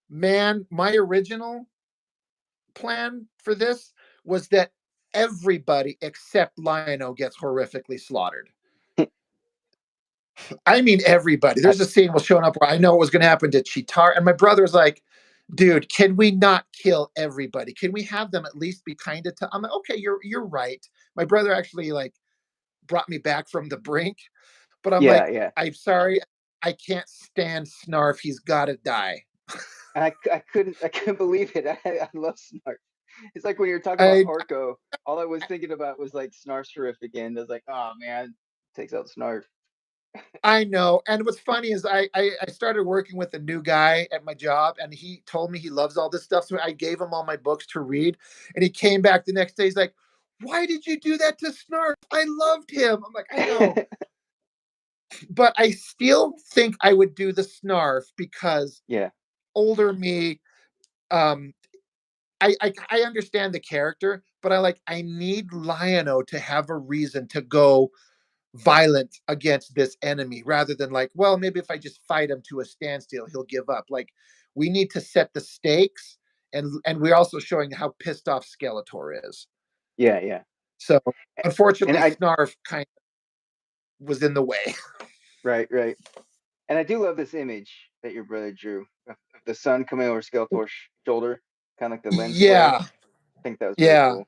man, my original plan for this was that everybody except Lion-O gets horrifically slaughtered. I mean, everybody. I, There's a scene was showing up where I know what was going to happen to Cheetar, and my brother was like, "Dude, can we not kill everybody? Can we have them at least be kind of?" I'm like, "Okay, you're right." My brother actually like brought me back from the brink, but I'm yeah, like, yeah. "I'm sorry, I can't stand Snarf. He's got to die." I couldn't believe it. I love Snark. It's like when you were talking about I Orko, all I was thinking about was like Snarf's terrific, and I was like, oh man, takes out Snarf. I know. And what's funny is I started working with a new guy at my job, and he told me he loves all this stuff. So I gave him all my books to read, and he came back the next day. He's like, "Why did you do that to Snarf? I loved him." I'm like, "I know, but I still think I would do the Snarf because Yeah, older me, um, I understand the character, but I need Lion-O to have a reason to go violent against this enemy rather than like, well, maybe if I just fight him to a standstill, he'll give up. Like, we need to set the stakes, and we're also showing how pissed off Skeletor is. yeah, yeah. So And unfortunately, I Snarf kind of was in the way. right, right. And I do love this image that your brother drew of the sun coming over Skeletor's shoulder, kind of like the lens flare. Yeah, I think that was pretty yeah. cool.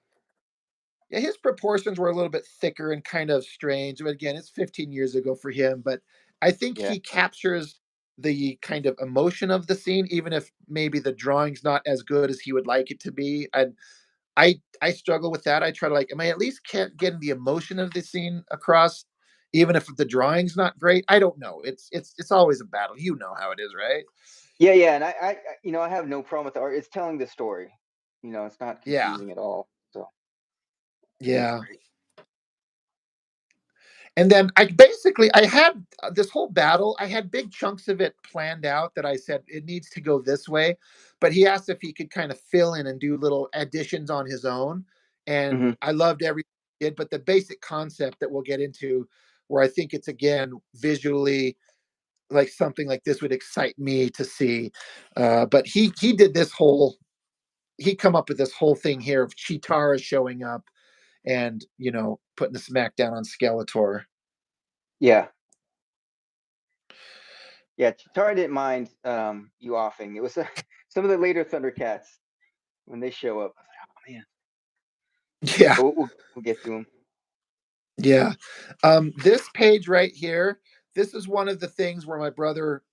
Yeah, his proportions were a little bit thicker and kind of strange. But again, it's 15 years ago for him. But I think Yeah, he captures the kind of emotion of the scene, even if maybe the drawing's not as good as he would like it to be. And I struggle with that. I try to like, am I at least can't getting the emotion of the scene across, even if the drawing's not great? I don't know. It's always a battle. You know how it is, right? yeah, yeah. And I have no problem with the art. It's telling the story. It's not Yeah, confusing at all. So I think it's yeah. great. And then I had this whole battle. I had big chunks of it planned out that I said it needs to go this way, but he asked if he could kind of fill in and do little additions on his own, and Hmm. I loved everything he did. But the basic concept that we'll get into, where I think it's again visually like something like this would excite me to see. But he did this whole he come up with this whole thing here of Chitara showing up and putting the smackdown on Skeletor. Yeah, yeah. Chitara didn't mind you offing. It was some of the later Thundercats when they show up. I was like, oh man. Yeah. But we'll get to them. Yeah. This page right here, this is one of the things where my brother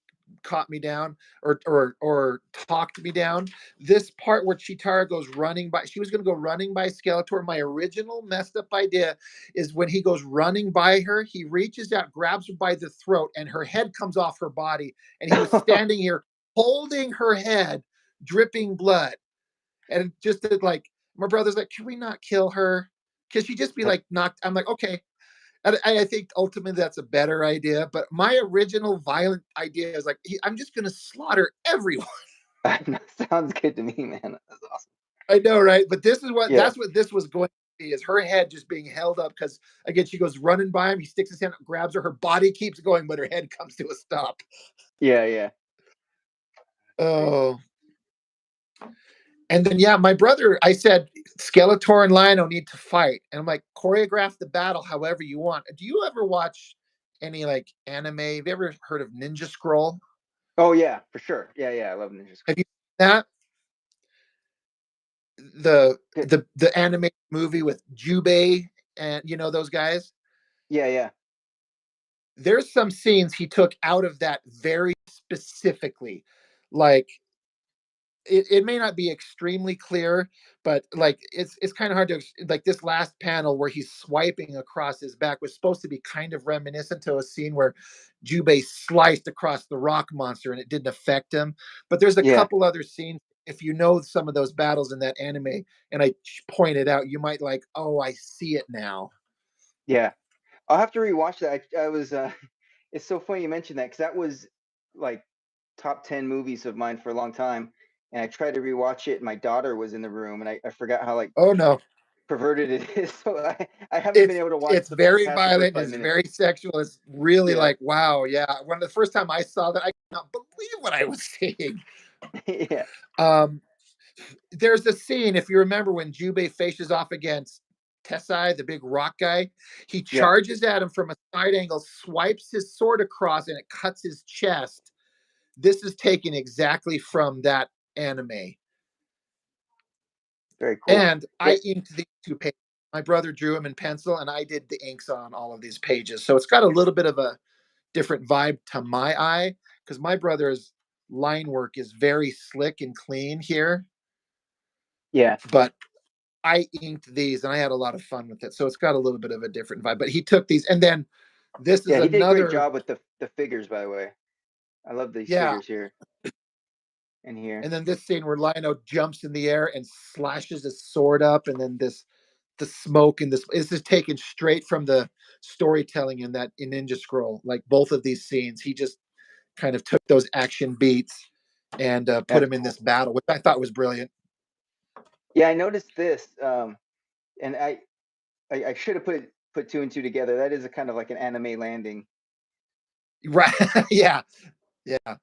caught me down or talked me down. This part where Chitara goes running by, she was going to go running by Skeletor. My original messed up idea is when he goes running by her, he reaches out, grabs her by the throat, and her head comes off her body. And he was standing here holding her head, dripping blood. And just like, my brother's like, can we not kill her? Because she just be like knocked. I'm like, okay, I think ultimately that's a better idea. But my original violent idea is like, I'm just going to slaughter everyone. Sounds good to me, man. That's awesome. I know, right? But this is what Yeah, that's what this was going to be is her head just being held up because again she goes running by him. He sticks his hand, up, grabs her. Her body keeps going, but her head comes to a stop. yeah, yeah. Great. Oh, and then yeah, my brother, I said Skeletor and Lion-O need to fight, and I'm like, choreograph the battle however you want. Do you ever watch any like anime? Have you ever heard of Ninja Scroll? Oh yeah, for sure. Yeah, yeah. I love Ninja Have Scroll. you seen that? the Good. the animated movie with Jubei and those guys. Yeah, yeah, There's some scenes he took out of that very specifically. Like it may not be extremely clear, but like it's kind of hard to like this last panel where he's swiping across his back was supposed to be kind of reminiscent to a scene where Jubei sliced across the rock monster and it didn't affect him. But there's a yeah, couple other scenes. If you know some of those battles in that anime, and I pointed out, you might like, oh, I see it now. yeah. I'll have to rewatch that. I was. It's so funny you mentioned that because that was like top 10 movies of mine for a long time, and I tried to rewatch it. And my daughter was in the room, and I forgot how like Oh no, perverted it is. So I haven't been it's able to watch it's very past the first violent. five It's minutes. very sexual. It's really Yeah, like, wow, yeah. When the first time I saw that, I could not believe what I was seeing. yeah, Um, there's a scene, if you remember, when Jubei faces off against Tessai, the big rock guy. He yeah. charges at him from a side angle, swipes his sword across, and it cuts his chest. This is taken exactly from that anime. Very cool. And Yeah, I inked these two pages. My brother drew them in pencil, and I did the inks on all of these pages. So it's got a little bit of a different vibe to my eye because my brother's line work is very slick and clean here. Yeah. but I inked these and I had a lot of fun with it. So it's got a little bit of a different vibe. But he took these, and then this is Yeah, he did a great another, job with the figures, by the way. I love these yeah. figures here and here. And then this scene where Lionel jumps in the air and slashes his sword up, and then the smoke and this is taken straight from the storytelling in that in Ninja Scroll. Like both of these scenes, he just kind of took those action beats and put That's them in cool. this battle, which I thought was brilliant. Yeah, I noticed this, and I should have put two and two together. That is a kind of like an anime landing. Right? Yeah, yeah. That's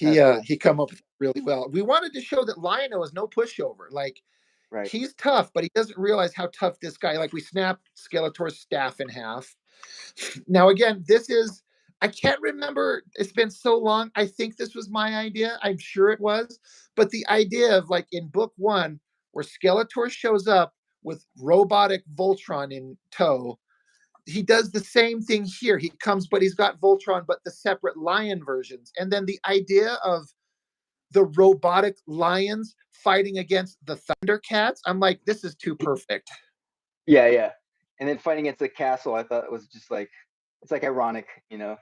cool. He come up with it really well. We wanted to show that Lionel is no pushover. Like Right. he's tough, but he doesn't realize how tough this guy. Like we snapped Skeletor's staff in half. Now again, this is I can't remember. It's been so long. I think this was my idea. I'm sure it was. But the idea of like in book one, where Skeletor shows up with robotic Voltron in tow, he does the same thing here. He comes, but he's got Voltron, but the separate lion versions. And then the idea of the robotic lions fighting against the Thundercats, I'm like, this is too perfect. Yeah, yeah. And then fighting against the castle, I thought it was just like it's like ironic, you know.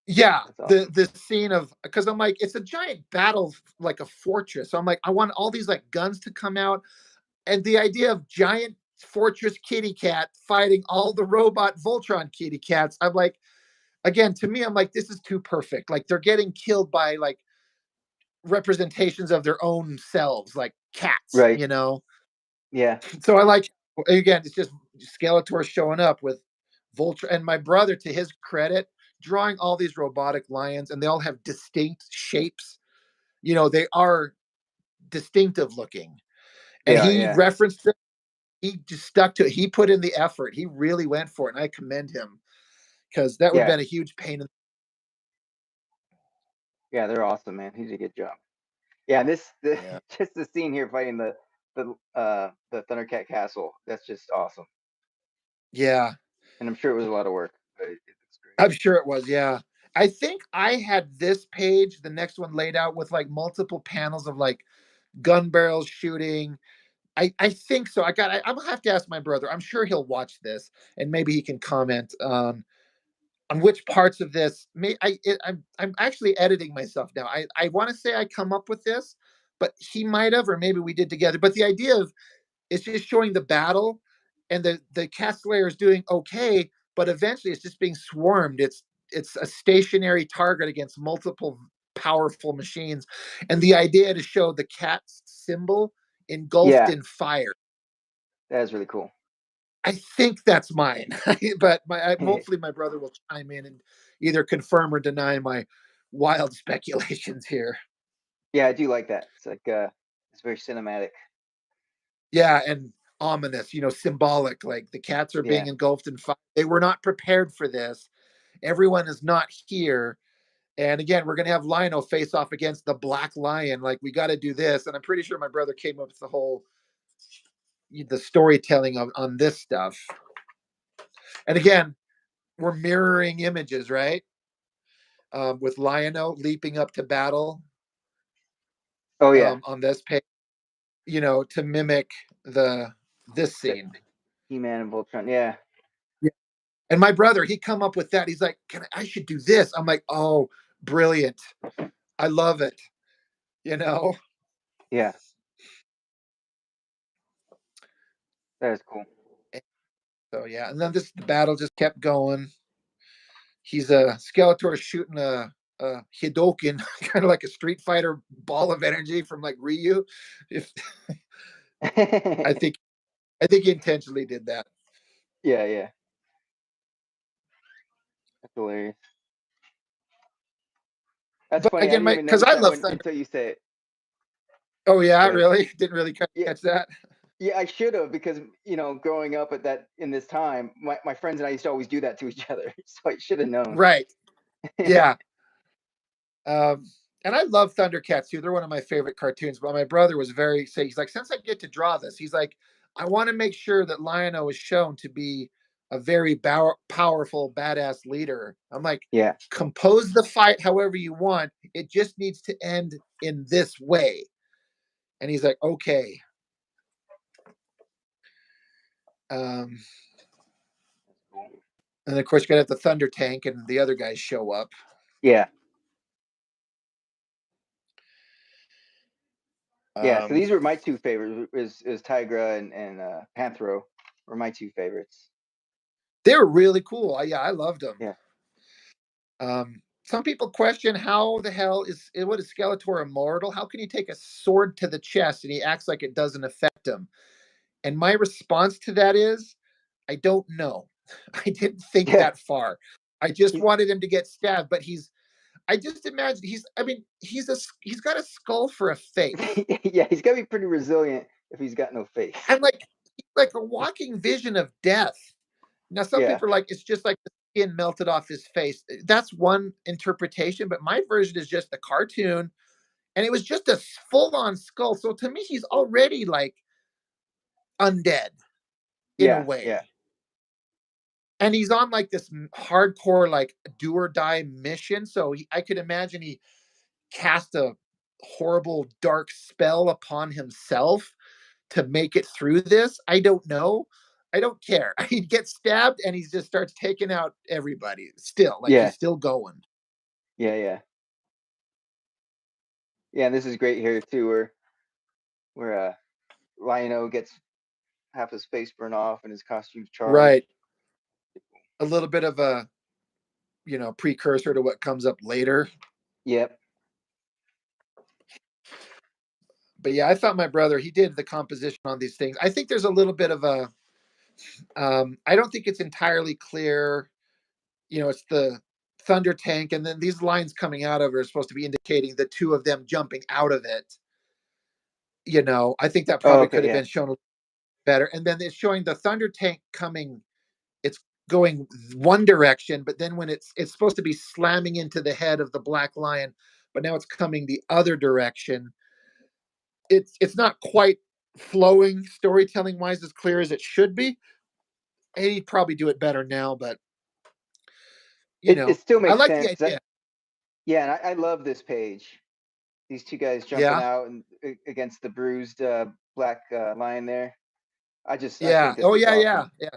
Yeah, That's awesome. the scene of because I'm like, it's a giant battle like a fortress. So I'm like, I want all these like guns to come out, and the idea of giant fortress kitty cat fighting all the robot Voltron kitty cats. I'm like, again, to me, I'm like, this is too perfect. Like they're getting killed by like representations of their own selves, like cats, Right. you know. Yeah. So I like again, it's just Skeletor showing up with Voltron, and my brother, to his credit, drawing all these robotic lions, and they all have distinct shapes. You know, they are distinctive looking, They and are, he yeah. referenced it. He just stuck to it. He put in the effort. He really went for it, and I commend him because that would have Yeah. been a huge pain. Yeah, they're awesome, man. He did a good job. Yeah, and Yeah, just the scene here fighting the Thundercat Castle. That's just awesome. yeah, And I'm sure it was a lot of work, but it looks great. I'm sure it was. Yeah, I think I had this page, the next one laid out with like multiple panels of like gun barrels shooting. I think so. I'm gonna have to ask my brother. I'm sure he'll watch this and maybe he can comment on which parts of this. I'm actually editing myself now. I want to say I come up with this, but he might have, or maybe we did together. But the idea of it's just showing the battle, and the Castellator is doing okay, but eventually it's just being swarmed. It's a stationary target against multiple powerful machines, and the idea to show the cat's symbol engulfed Yeah, in fire. that is really cool. I think that's mine, but hopefully my brother will chime in and either confirm or deny my wild speculations here. Yeah, I do like that. It's like it's very cinematic. Yeah, and ominous, symbolic. Like the cats are being Yeah. engulfed in fire. They were not prepared for this. Everyone is not here. And again, we're going to have Lionel face off against the Black Lion. Like we got to do this. And I'm pretty sure my brother came up with the storytelling on this stuff. And again, we're mirroring images, right? With Lionel leaping up to battle Oh yeah. on this page, to mimic this The scene. He-Man and Voltron. Yeah. Yeah. And my brother, he come up with that. He's like, I should do this. I'm like, oh, brilliant. I love it. You know? Yeah. That is cool. So yeah. And then the battle just kept going. He's a Skeletor shooting a Hidoken, kind of like a Street Fighter ball of energy from like Ryu. If I think I think he intentionally did that. Yeah, yeah. That's hilarious. That's But funny. I again, didn't my even because notice I that love when Thunder. until you say it. Oh yeah, Go ahead. really? Didn't really Yeah, catch that. yeah, I should have because growing up at that in this time, my friends and I used to always do that to each other. So I should have known. Right. Yeah. Um, and I love Thundercats too. They're one of my favorite cartoons. But my brother was very say he's like, since I get to draw this, he's like, I want to make sure that Lion-O is shown to be a very powerful, badass leader. I'm like, Yeah. compose the fight however you want. It just needs to end in this way. And he's like, okay. Um, That's cool. and of course, you got to have the Thunder Tank, and the other guys show up. Yeah. Yeah. So Um, these were my two favorites. Is Tigra and Panthro were my two favorites. they were really cool. Yeah, I loved them. Yeah. Some people question how the hell what is Skeletor immortal? How can he take a sword to the chest and he acts like it doesn't affect him? And my response to that is, I don't know. I didn't think Yeah. that far. I just He's, wanted him to get stabbed, but I just imagine he's got a skull for a face. yeah. He's got to be pretty resilient if he's got no face. And he's like a walking vision of death. Now, some Yeah. people are like, it's just like the skin melted off his face. That's one interpretation, but my version is just the cartoon. And it was just a full on skull. So to me, he's already like undead in a Yeah. Yeah. way. And he's on like this hardcore, like do or die mission. So I could imagine he cast a horrible dark spell upon himself to make it through this. I don't know. I don't care. He gets stabbed and he just starts taking out everybody still. Like Yeah. he's still going. Yeah. Yeah. Yeah. And this is great here too, where Lion-O gets half his face burned off and his costume's charred. Right. A little bit of a, precursor to what comes up later. Yep. But yeah, I thought my brother, he did the composition on these things. I think there's a little bit of a, I don't think it's entirely clear. It's the Thunder Tank, and then these lines coming out of it are supposed to be indicating the two of them jumping out of it. I think that Oh, probably okay. could have Yeah. been shown better. And then it's showing the Thunder Tank coming. It's going one direction, but then when it's supposed to be slamming into the head of the Black Lion, but now it's coming the other direction. It's not quite flowing storytelling wise as clear as it should be. And he'd probably do it better now, but It still I makes like the sense. idea. Yeah, and I love this page. These two guys jumping Yeah, out and against the bruised black lion there. I yeah. think this Oh is yeah, yeah, awesome. yeah.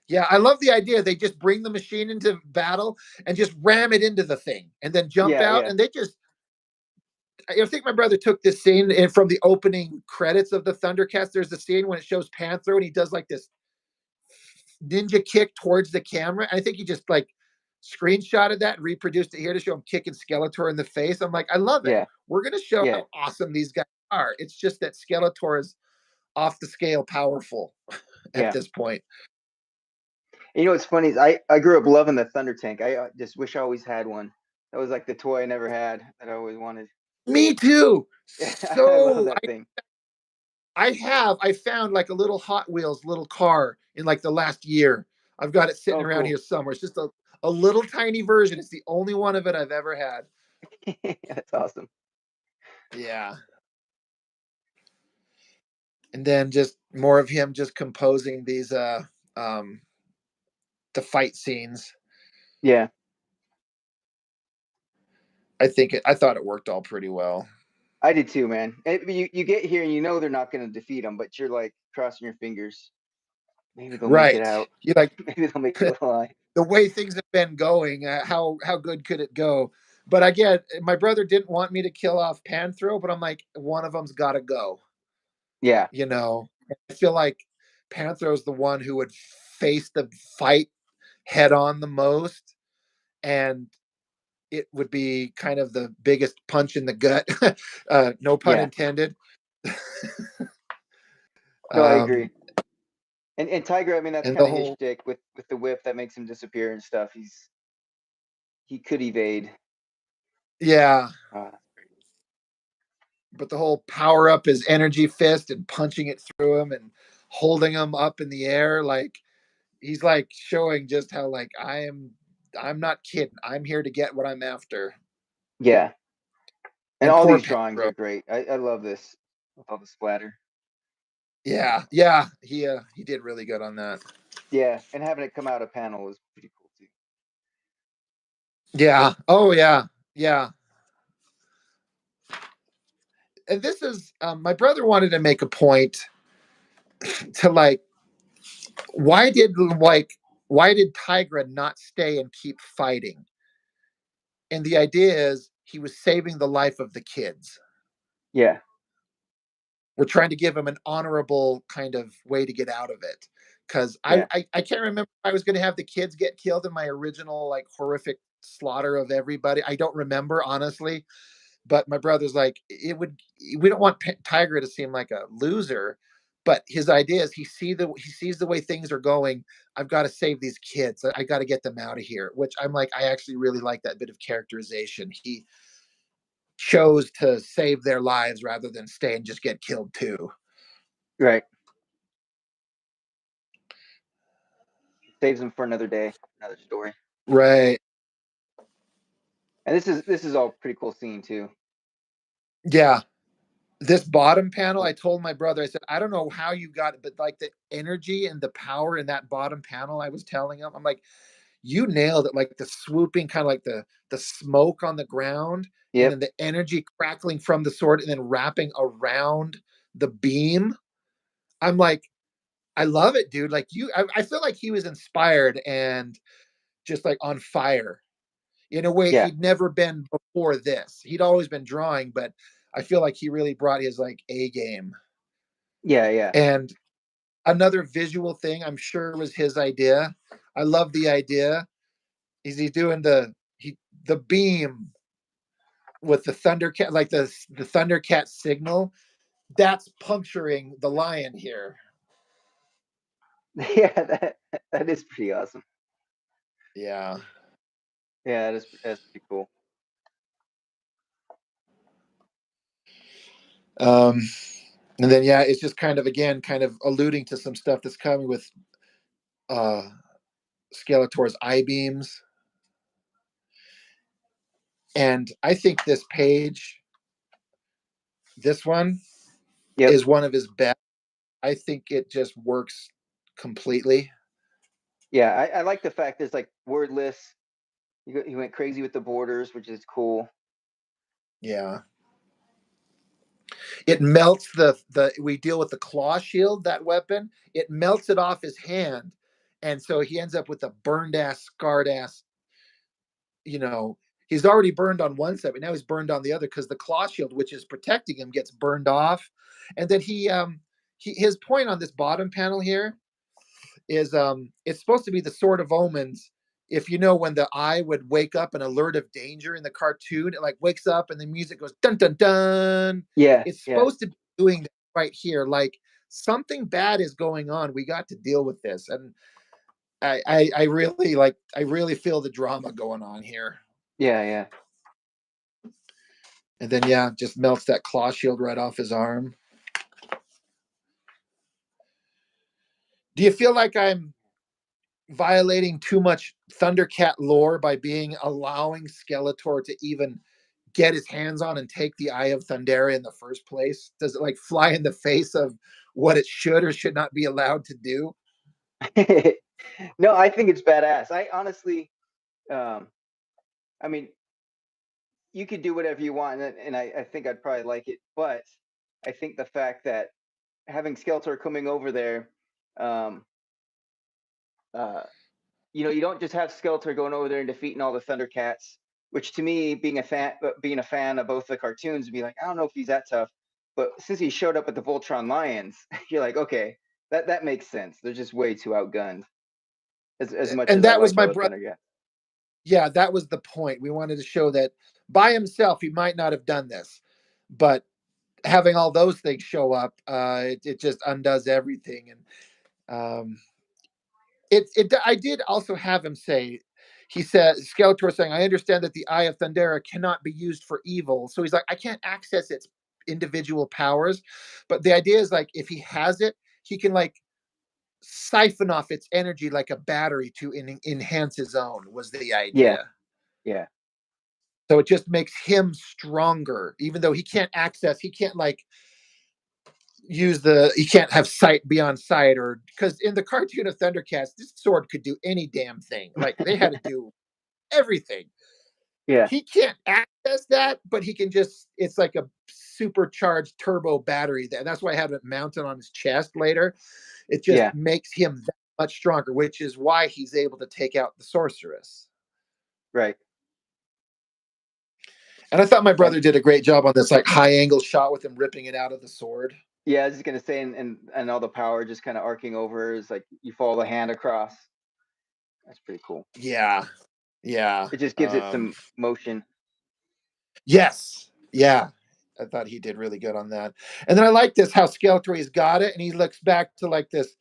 Yeah, I love the idea. They just bring the machine into battle and just ram it into the thing and then jump Yeah, out. yeah, And I think my brother took this scene and from the opening credits of the Thundercats. There's the scene when it shows Panthro and he does like this ninja kick towards the camera. I think he just like screenshotted that and reproduced it here to show him kicking Skeletor in the face. I'm like, I love it. yeah, We're going to show yeah, how awesome these guys are. It's just that Skeletor is off the scale powerful at yeah. this point. And you know what's funny is I grew up loving the Thunder Tank. I just wish I always had one. That was like the toy I never had that I always wanted. Me too. I love So that thing. I found like a little Hot Wheels little car in like the last year. I've got it sitting Oh, around cool. here somewhere. It's just a little tiny version. It's the only one of it I've ever had. That's awesome. Yeah. And then just more of him just composing these um the fight scenes. Yeah, I thought it worked all pretty well. I did too, man. You get here and you know they're not going to defeat them, but you're like crossing your fingers. Maybe they'll make it Right. out. You like Maybe they'll make it alive. the way things have been going, how good could it go? But again, my brother didn't want me to kill off Panthro, but I'm like, one of them's got to go. Yeah, I feel like Panthro's the one who would face the fight head on the most, and it would be kind of the biggest punch in the gut. No pun yeah. intended. No, I agree. um, And Tiger, I mean, that's and the kind of his whole, shtick with the whip that makes him disappear and stuff. He could evade. yeah, Uh, but the whole power up his energy fist and punching it through him and holding him up in the air, like he's like showing just how like I'm not kidding. I'm here to get what I'm after. yeah, and And all poor these drawings Panthro. are great. I love this with all the splatter. Yeah, yeah, he did really good on that. Yeah, and having it come out of panel was pretty cool too. Yeah. Oh yeah. Yeah. And this is my brother wanted to make a point to like why did like why did Tigra not stay and keep fighting? And the idea is he was saving the life of the kids. Yeah. We're trying to give him an honorable kind of way to get out of it. Because Yeah. I can't remember if I was going to have the kids get killed in my original like horrific slaughter of everybody. I don't remember honestly, but my brother's like it would. We don't want Tiger to seem like a loser, but his idea is he sees the way things are going. I've got to save these kids. I got to get them out of here. Which I'm like I actually really like that bit of characterization. He chose to save their lives rather than stay and just get killed too. Right. Saves them for another day, another story. Right. And this is all pretty cool scene too. Yeah. This bottom panel, I told my brother, I said, I don't know how you got it, but like the energy and the power in that bottom panel, I was telling him, I'm like, you nailed it. Like the swooping, kind of like the smoke on the ground, and Yep. then the energy crackling from the sword and then wrapping around the beam. I'm like, I love it, dude. Like I feel like he was inspired and just like on fire in a way Yeah. he'd never been before this. He'd always been drawing, but I feel like he really brought his like A game. Yeah. Yeah. And another visual thing I'm sure was his idea. I love the idea. Is he doing the beam with the Thundercat, like the Thundercat signal? That's puncturing the lion here. Yeah. That is pretty awesome. Yeah. Yeah, that's pretty cool. Um, and then yeah, it's just kind of again kind of alluding to some stuff that's coming with uh Skeletor's eye beams. And I think this page, this one, Yep. is one of his best. I think it just works completely. Yeah, I like the fact there's like wordless. He went crazy with the borders, which is cool. Yeah. It melts the we deal with the claw shield, that weapon. It melts it off his hand. And so he ends up with a burned ass, scarred ass, you know, he's already burned on one side, but now he's burned on the other because the claw shield, which is protecting him, gets burned off. And then his point on this bottom panel here is it's supposed to be the Sword of Omens. If you know when the eye would wake up an alert of danger in the cartoon, it like wakes up and the music goes dun dun dun. Yeah. It's Yeah. supposed to be doing that right here. Like something bad is going on. We got to deal with this. And I really like I really feel the drama going on here. Yeah. Yeah. And then yeah, just melts that claw shield right off his arm. Do you feel like I'm violating too much Thundercat lore by being allowing Skeletor to even get his hands on and take the Eye of Thundera in the first place? Does it like fly in the face of what it should or should not be allowed to do? No, I think it's badass. I honestly, um, I mean, you could do whatever you want, and I think I'd probably like it. But I think the fact that having Skeletor coming over there, um, uh, you don't just have Skeletor going over there and defeating all the Thundercats. Which to me, being a fan of both the cartoons, would be like, I don't know if he's that tough. But since he showed up at the Voltron Lions, you're like, okay, that makes sense. They're just way too outgunned. As much And as I that was like my all the brother. Thundercats. Yeah, that was the point. We wanted to show that by himself he might not have done this, but having all those things show up, it just undoes everything. And I did also have him say, he said, Skeletor saying, I understand that the Eye of Thundera cannot be used for evil. So he's like, I can't access its individual powers. But the idea is like, if he has it, he can like siphon off its energy like a battery to enhance his own, was the Yeah, idea. yeah, So it just makes him stronger, even though he can't like he can't have sight beyond sight, or because in the cartoon of Thundercats this sword could do any damn thing, like they had to do everything. yeah, He can't access that, but he can just it's like a supercharged turbo battery, that's why I have it mounted on his chest later. It just yeah, makes him that much stronger, which is why he's able to take out the sorceress. Right. And I thought my And brother did a great job on this like high angle shot with him ripping it out of the sword. yeah, I was just gonna say, and all the power just kind of arcing over is like you follow the hand across. That's pretty cool. Yeah. Yeah. It just gives it some motion. Yes. Yeah. I thought he did really good on that. And then I like this how Skeletor's got it and he looks back to like this.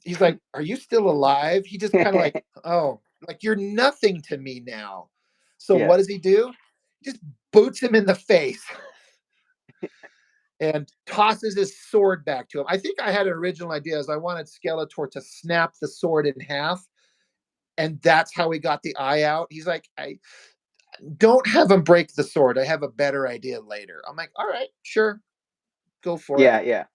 He's like, "Are you still alive?" He just kind of like, "Oh, like you're nothing to me now." So Yeah. what does he do? He just boots him in the face and tosses his sword back to him. I think I had an original idea as I wanted Skeletor to snap the sword in half, and that's how he got the eye out. He's like, "I don't have him break the sword. I have a better idea later." I'm like, "All right, sure, go for it." Yeah. Yeah.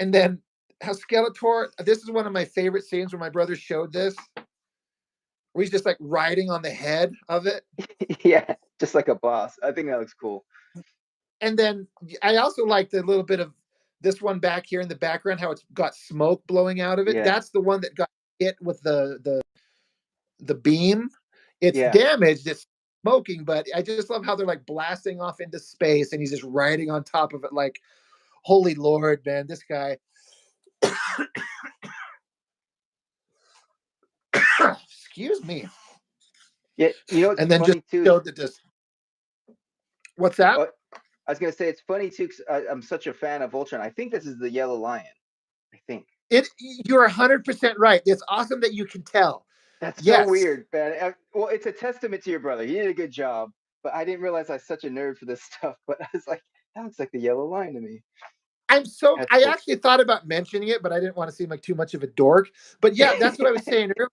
And then how Skeletor, this is one of my favorite scenes where my brother showed this, where he's just like riding on the head of it. Yeah. Just like a boss. I think that looks cool. And then I also like the little bit of this one back here in the background, how it's got smoke blowing out of it. Yeah. That's the one that got hit with the beam. It's Yeah. damaged, it's smoking, but I just love how they're like blasting off into space and he's just riding on top of it like, holy Lord, man, this guy. Excuse me. Yeah. You know what's And then just funny too? showed that this, what's that? Oh, I was gonna say it's funny too. 'Cause I'm such a fan of Ultron. I think this is the Yellow Lion. I think You're 100% right. It's awesome that you can tell. that's so Yes. weird, man. Well, it's a testament to your brother. He did a good job, but I didn't realize I was such a nerd for this stuff. But I was like, that looks like the Yellow Lion to me. That's I cool. actually thought about mentioning it, but I didn't want to seem like too much of a dork. But yeah, that's what I was saying earlier.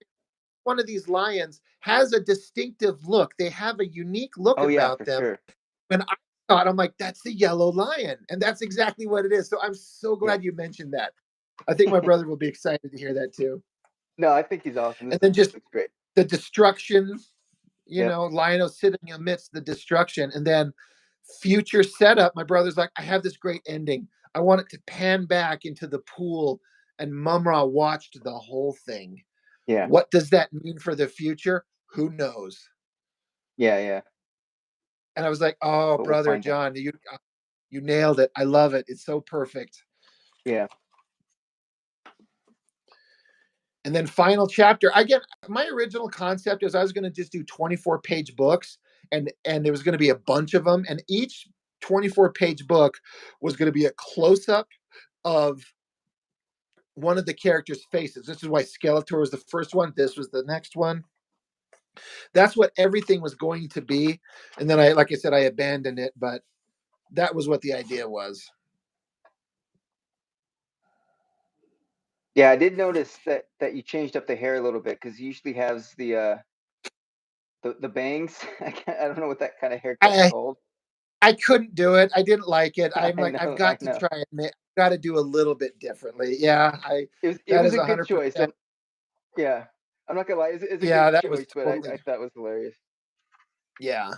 One of these lions has a distinctive look. They have a unique look Oh yeah, about for them. sure. When I thought, I'm like, that's the yellow lion. And that's exactly what it is. So I'm so Yeah. glad you mentioned that. I think my brother will be excited to hear that too. No, I think he's awesome. And then This just looks great. the destruction, Yep. Lionel sitting amidst the destruction. And then future setup, my brother's like, I have this great ending. I want it to pan back into the pool, and Mumra watched the whole thing. Yeah. What does that mean for the future? Who knows? Yeah. Yeah. And I was like, oh, But we'll brother find out. John, you nailed it. I love it. It's so perfect. Yeah. And then final chapter. I get my original concept is I was going to just do 24-page books, and there was going to be a bunch of them, and each 24-page book was going to be a close up of one of the characters' faces. This is why Skeletor was the first one. This was the next one. That's what everything was going to be. And then like I said, I abandoned it, but that was what the idea was. Yeah, I did notice that you changed up the hair a little bit because he usually has the bangs. I don't know what that kind of haircut's I called. I couldn't do it. I didn't like it. I'm I like, I've know, I got to know. try it. I've got to do a little bit differently. Yeah, I It that was is a good choice. 100%. Yeah, I'm not gonna lie, it's a good Yeah, that was choice, but totally. I thought it was hilarious. Yeah.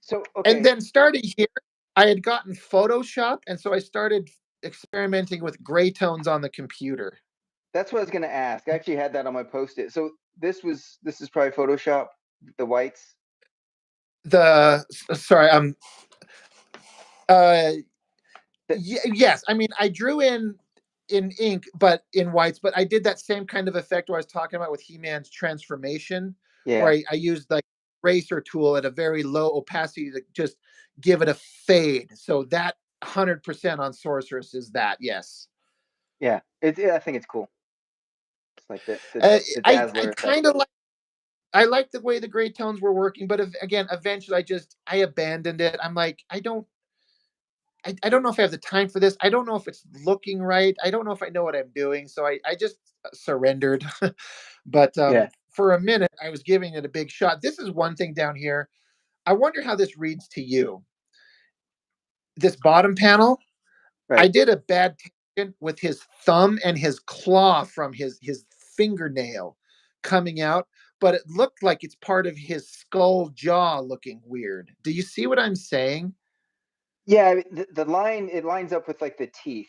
So And okay, then starting here, I had gotten Photoshop, and so I started experimenting with gray tones on the computer. that's what I was gonna ask. I actually had that on my post-it. So this is probably Photoshop, the whites. Sorry, uh That, yes, I mean I drew in ink but in whites, but I did that same kind of effect where I was talking about with He-Man's transformation, where yeah, I used like eraser tool at a very low opacity to just give it a fade. So that 100% on Sorceress is that, yes. yeah. I think it's cool. It's like uh, the I Dazzler effect. kind of like, I like the way the gray tones were working, but again eventually I abandoned it. I'm like, I don't know if I have the time for this. I don't know if it's looking right. I don't know if I know what I'm doing. So I just surrendered. But Yeah, for a minute, I was giving it a big shot. This is one thing down here. I wonder how this reads to you. This bottom panel, I right. did a bad tangent with his thumb and his claw from his fingernail coming out, but it looked like it's part of his skull jaw looking weird. Do you see what I'm saying? Yeah, I mean, the line it lines up with like the teeth.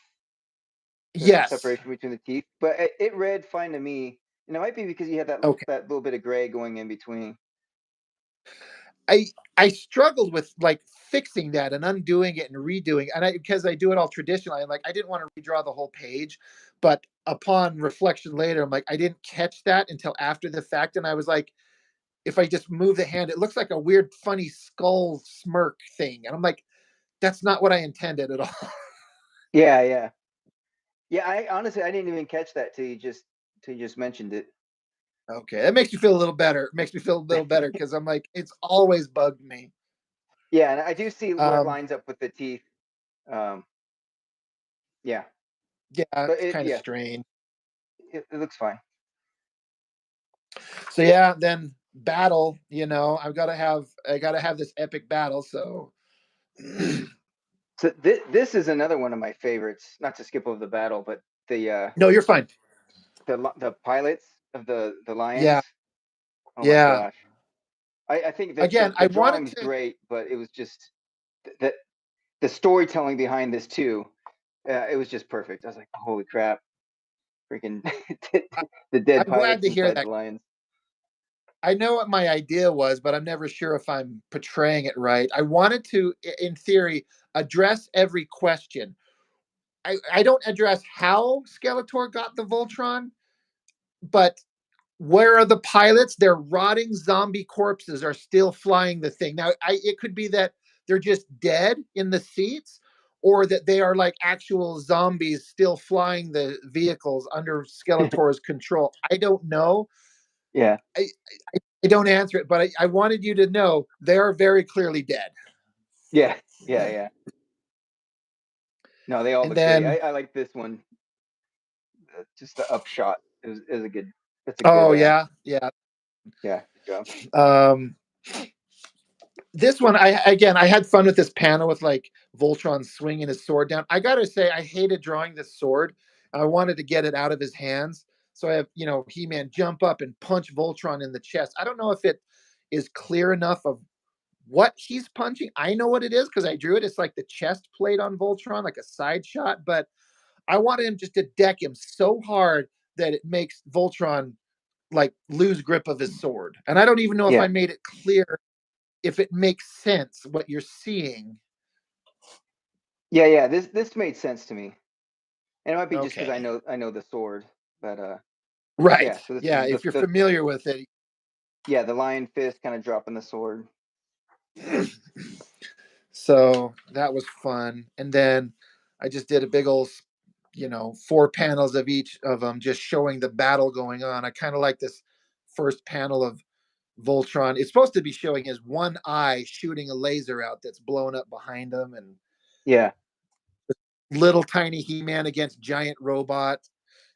the Yes. separation between the teeth, but it read fine to me, and it might be because you had Okay. that little bit of gray going in between. I I struggled with like fixing that and undoing it and redoing, and I because I do it all traditionally. Like I didn't want to redraw the whole page, but upon reflection later, I'm like I didn't catch that until after the fact, and I was like, if I just move the hand, it looks like a weird, funny skull smirk thing, and I'm like, that's not what I intended at all. Yeah, yeah, yeah. I honestly I didn't even catch that till you just mentioned it. Okay, that makes me feel a little better. It makes me feel a little better because I'm like, it's always bugged me. Yeah, and I do see where it Um, lines up with the teeth. Um, yeah, yeah, but it's kind of yeah, strange. it looks fine. So yeah, then battle. I gotta have this epic battle. So So this is another one of my favorites. Not to skip over the battle, but the no, you're fine. the pilots of the lions. Yeah, Oh my yeah. gosh, I think that Again, I the wanted drawing's to. great, but it was just the storytelling behind this too. It was just perfect. I was like, holy crap, freaking the dead I'm glad pilots to hear inside the that. lions. I know what my idea was, but I'm never sure if I'm portraying it right. I wanted to, in theory, address every question. I don't address how Skeletor got the Voltron, but where are the pilots? Their rotting zombie corpses are still flying the thing. Now, it could be that they're just dead in the seats, or that they are like actual zombies still flying the vehicles under Skeletor's control. I don't know. Yeah, I, I don't answer it, but I wanted you to know they are very clearly dead. yeah, yeah, yeah. No, they all And look great. then, I like this one. Just the upshot is a good. That's a good. oh yeah, yeah. Yeah, good job. Um, this one, I had fun with this panel with like Voltron swinging his sword down. I gotta say, I hated drawing this sword. I wanted to get it out of his hands, so I have He-Man jump up and punch Voltron in the chest. I don't know if it is clear enough of what he's punching. I know what it is because I drew it. It's like the chest plate on Voltron, like a side shot. But I wanted him just to deck him so hard that it makes Voltron like lose grip of his sword. And I don't even know if I Yeah, made it clear if it makes sense what you're seeing. yeah, yeah. This made sense to me, and it might be just because Okay. I know the sword, but Right. yeah. So this Yeah. is If you're familiar with it. yeah, the lion fist kind of dropping the sword. So that was fun. And then I just did a big old, 4 panels of each of them just showing the battle going on. I kind of like this first panel of Voltron. It's supposed to be showing his one eye shooting a laser out that's blown up behind him, and Yeah, little tiny He-Man against giant robot,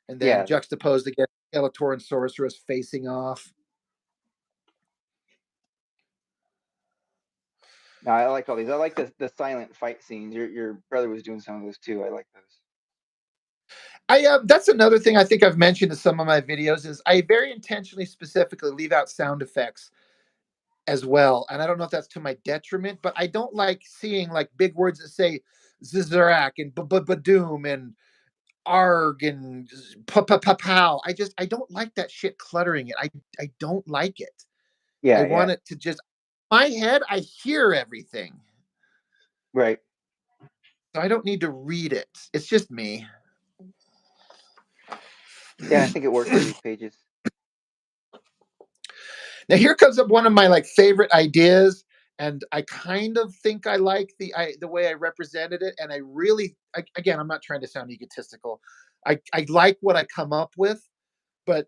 and then yeah. juxtaposed against Skeletor and Sorceress facing off. No, I like all these. I like the silent fight scenes. Your brother was doing some of those too. I like those. I That's another thing I think I've mentioned in some of my videos is I very intentionally specifically leave out sound effects as well. And I don't know if that's to my detriment, but I don't like seeing like big words that say Zizarak and Badoom and Arg and Pow. I don't like that shit cluttering it. I don't like it. I Yeah, want yeah. it to just my head, I hear everything. Right. So I don't need to read it. It's just me. Yeah, I think it works for these pages. Now here comes up one of my like favorite ideas, and I kind of think I like the way I represented it, and again, I'm not trying to sound egotistical. I like what I come up with, but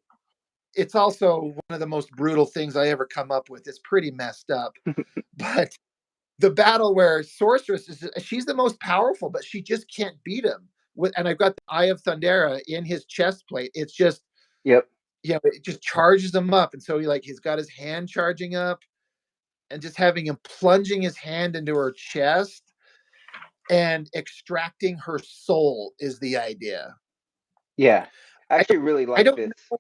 it's also one of the most brutal things I ever come up with. It's pretty messed up, but the battle where Sorceress she's the most powerful, but she just can't beat him. And I've got the Eye of Thundera in his chest plate. It's just Yep. it just charges him up, and so he's got his hand charging up, and just having him plunging his hand into her chest and extracting her soul is the idea. Yeah. I I actually don't really I like don't this. know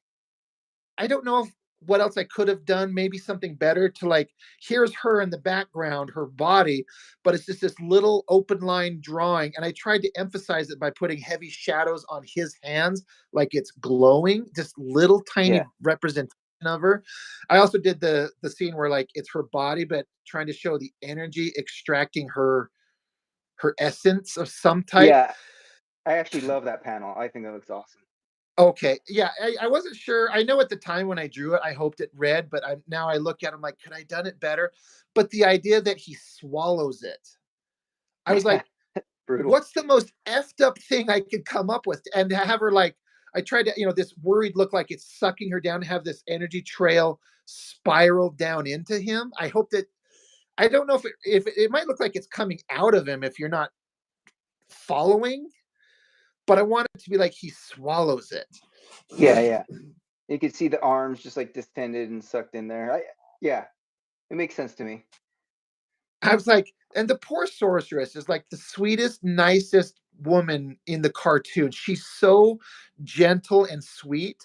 I don't know what else I could have done, maybe something better to like, here's her in the background, her body, but it's just this little open line drawing. And I tried to emphasize it by putting heavy shadows on his hands, like it's glowing, just little tiny Yeah. representation of her. I also did the scene where like it's her body, but trying to show the energy extracting her essence of some type. Yeah. I actually love that panel. I think that looks awesome. Okay, yeah, I wasn't sure. I know at the time when I drew it, I hoped it read, but now I look at him like, could I done it better? But the idea that he swallows it, I was like, Brutal. what's the most effed up thing I could come up with? And to have her like, I tried to, this worried look like it's sucking her down, to have this energy trail spiral down into him. I hope that I don't know if it might look like it's coming out of him if you're not following, but I want it to be like he swallows it. Yeah, yeah. You could see the arms just like distended and sucked in there. Yeah, it makes sense to me. I was like, and the poor sorceress is like the sweetest, nicest woman in the cartoon. She's so gentle and sweet.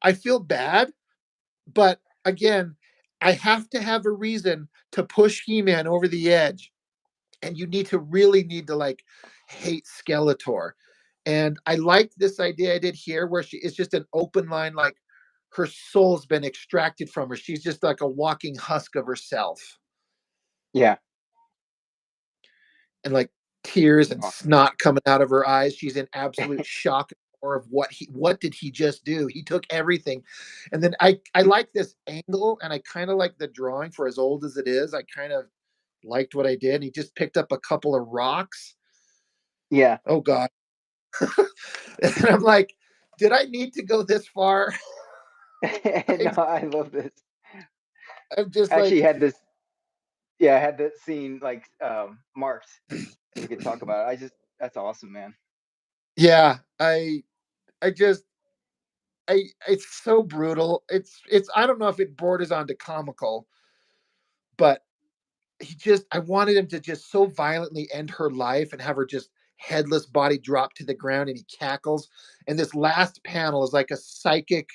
I feel bad, but again, I have to have a reason to push He-Man over the edge. And you need to like hate Skeletor. And I like this idea I did here where she is just an open line, like her soul's been extracted from her. She's just like a walking husk of herself. Yeah, And like tears and awesome. snot coming out of her eyes. She's in absolute shock of what did he just do? He took everything. And then I like this angle and I kind of like the drawing for as old as it is. I kind of liked what I did. He just picked up a couple of rocks. Yeah. Oh God. And I'm like, did I need to go this far? No, I'm, I love this. I'm just I actually like, had this. Yeah, I had that scene like marked so we could talk about it. That's awesome, man. yeah, I just it's so brutal. It's I don't know if it borders onto comical, but I wanted him to just so violently end her life and have her just headless body drop to the ground and he cackles. And this last panel is like a psychic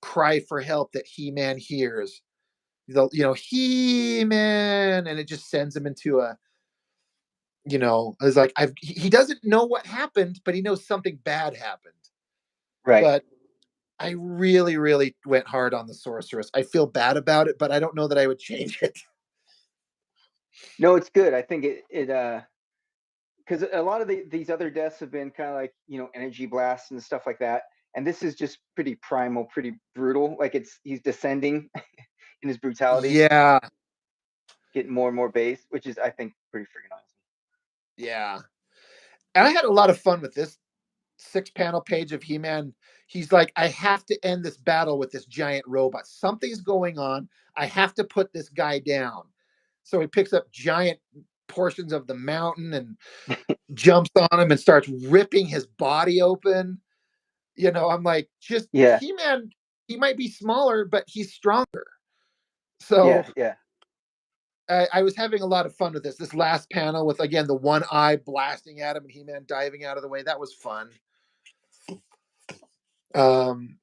cry for help that He-Man hears. He-Man, and it just sends him into it's like he doesn't know what happened, but he knows something bad happened. Right. But I really, really went hard on the sorceress. I feel bad about it, but I don't know that I would change it. No, it's good. I think it because a lot of these other deaths have been kind of like energy blasts and stuff like that, and this is just pretty primal, pretty brutal. Like he's descending in his brutality, Yeah, getting more and more base, which is I think pretty freaking awesome. yeah. And I had a lot of fun with this 6 panel page of He-Man. He's like, I have to end this battle with this giant robot. Something's going on. I have to put this guy down. So he picks up giant portions of the mountain and jumps on him and starts ripping his body open. I'm like, just Yeah, He-Man, he might be smaller, but he's stronger. So yeah, yeah. I was having a lot of fun with this. This last panel with again the one eye blasting at him and He-Man diving out of the way. That was fun. Um,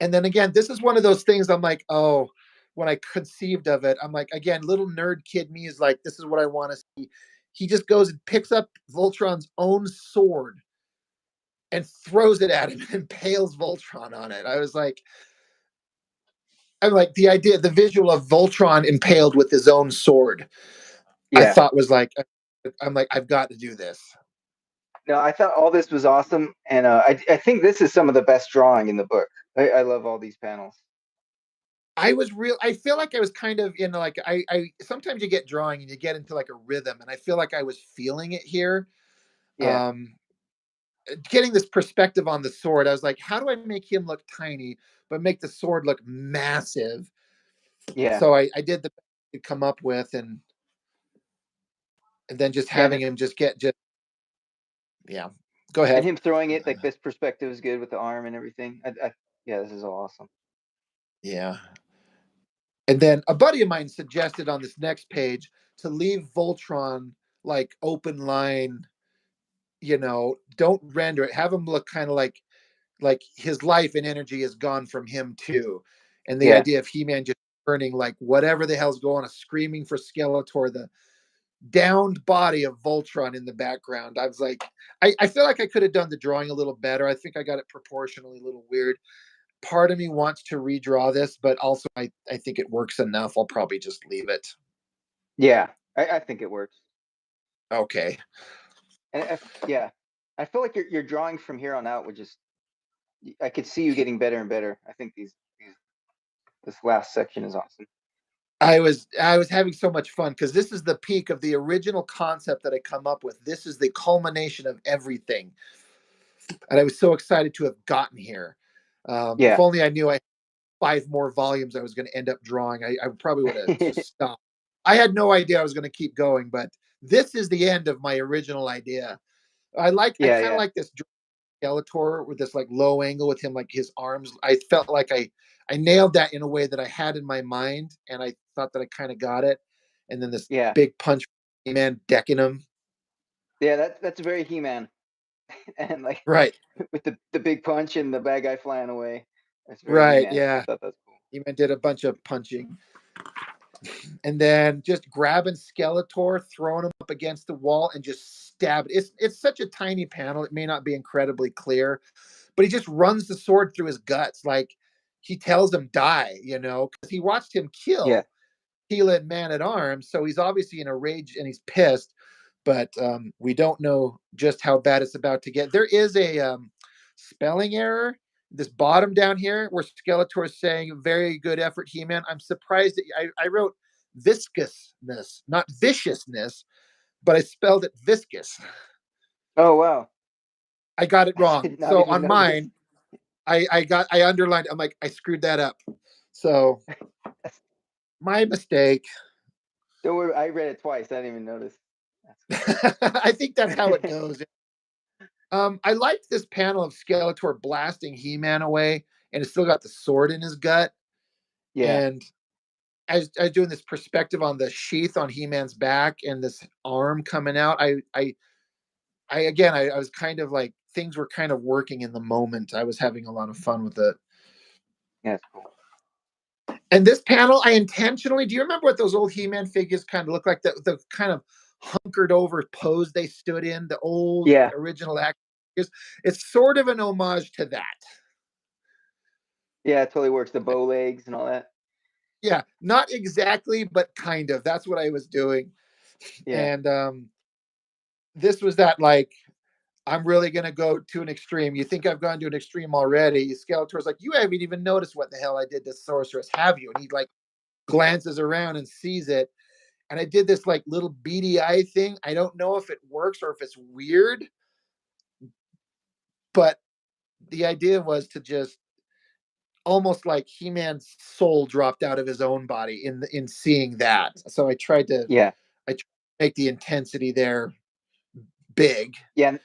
and then again, this is one of those things I'm like, oh, when I conceived of it, I'm like, again, little nerd kid me is like, this is what I want to see. He just goes and picks up Voltron's own sword and throws it at him and impales Voltron on it. I'm like the idea, the visual of Voltron impaled with his own sword. I Yeah. thought was like, I'm like, I've got to do this. No, I thought all this was awesome, and I think this is some of the best drawing in the book. I love all these panels. I feel like I was kind of in like I sometimes you get drawing and you get into like a rhythm and I feel like I was feeling it here. Yeah, Um Getting this perspective on the sword, I was like, how do I make him look tiny but make the sword look massive? yeah, So I did the best I could come up with and then just yeah. having him just yeah. Go And ahead. him throwing it like this perspective is good with the arm and everything. Yeah, this is awesome. Yeah. And then a buddy of mine suggested on this next page to leave Voltron like open line, don't render it. Have him look kind of like his life and energy is gone from him too. and the Yeah. idea of He-Man just turning like whatever the hell's going on, screaming for Skeletor, the downed body of Voltron in the background. I was like, I feel like I could have done the drawing a little better. I think I got it proportionally a little weird. Part of me wants to redraw this, but also I think it works enough. I'll probably just leave it. Yeah. I think it works. Okay. And yeah, I feel like your drawing from here on out would just I could see you getting better and better. I think these this last section is awesome. I was having so much fun because this is the peak of the original concept that I come up with. This is the culmination of everything, and I was so excited to have gotten here. If Yeah. only I knew I had 5 more volumes I was going to end up drawing, I probably would have just stopped. I had no idea I was going to keep going, but this is the end of my original idea. I Yeah, kind of yeah. like this Skeletor with this like low angle with him like his arms. I felt like I nailed that in a way that I had in my mind, and I thought that I kind of got it. And then this Yeah. big punch, man, decking him. Yeah, that's very He-Man. And like Right, with the big punch and the bad guy flying away. That's very right, He-Man. I yeah. thought that's cool. He did a bunch of punching, and then just grabbing Skeletor, throwing him up against the wall, and just stab. It's such a tiny panel. It may not be incredibly clear, but he just runs the sword through his guts, like he tells him die, because he watched him Yeah. kill Keelan Man at Arms, so he's obviously in a rage and he's pissed. But we don't know just how bad it's about to get. There is a spelling error. This bottom down here, where Skeletor is saying "very good effort, He-Man." I'm surprised that I wrote viscousness, not viciousness, but I spelled it viscous. Oh wow. I got it I wrong. did not So even on notice. mine, I underlined. I'm like I screwed that up. So my mistake. Don't worry, I read it twice. I didn't even notice. That's I think that's how it cool. goes. I liked this panel of Skeletor blasting He-Man away, and it's still got the sword in his gut. Yeah. And I was doing this perspective on the sheath on He-Man's back and this arm coming out. I again, I was kind of like things were kind of working in the moment. I was having a lot of fun with it. Yeah, that's cool. And this panel, I intentionally. Do you remember what those old He-Man figures kind of look like? The kind of hunkered over pose they stood in, the old Yeah. original action figures. It's sort of an homage to that. Yeah, it totally works. The bow legs and all that. Yeah, not exactly, but kind of. That's what I was doing. Yeah. And this was that like I'm really gonna go to an extreme. You think I've gone to an extreme already? Skeletor's like, you haven't even noticed what the hell I did to Sorceress, have you? And he like glances around and sees it. And I did this like little beady eye thing. I don't know if it works or if it's weird, but the idea was to just almost like He-Man's soul dropped out of his own body in seeing that. So Yeah. I tried to make the intensity there big. Yeah.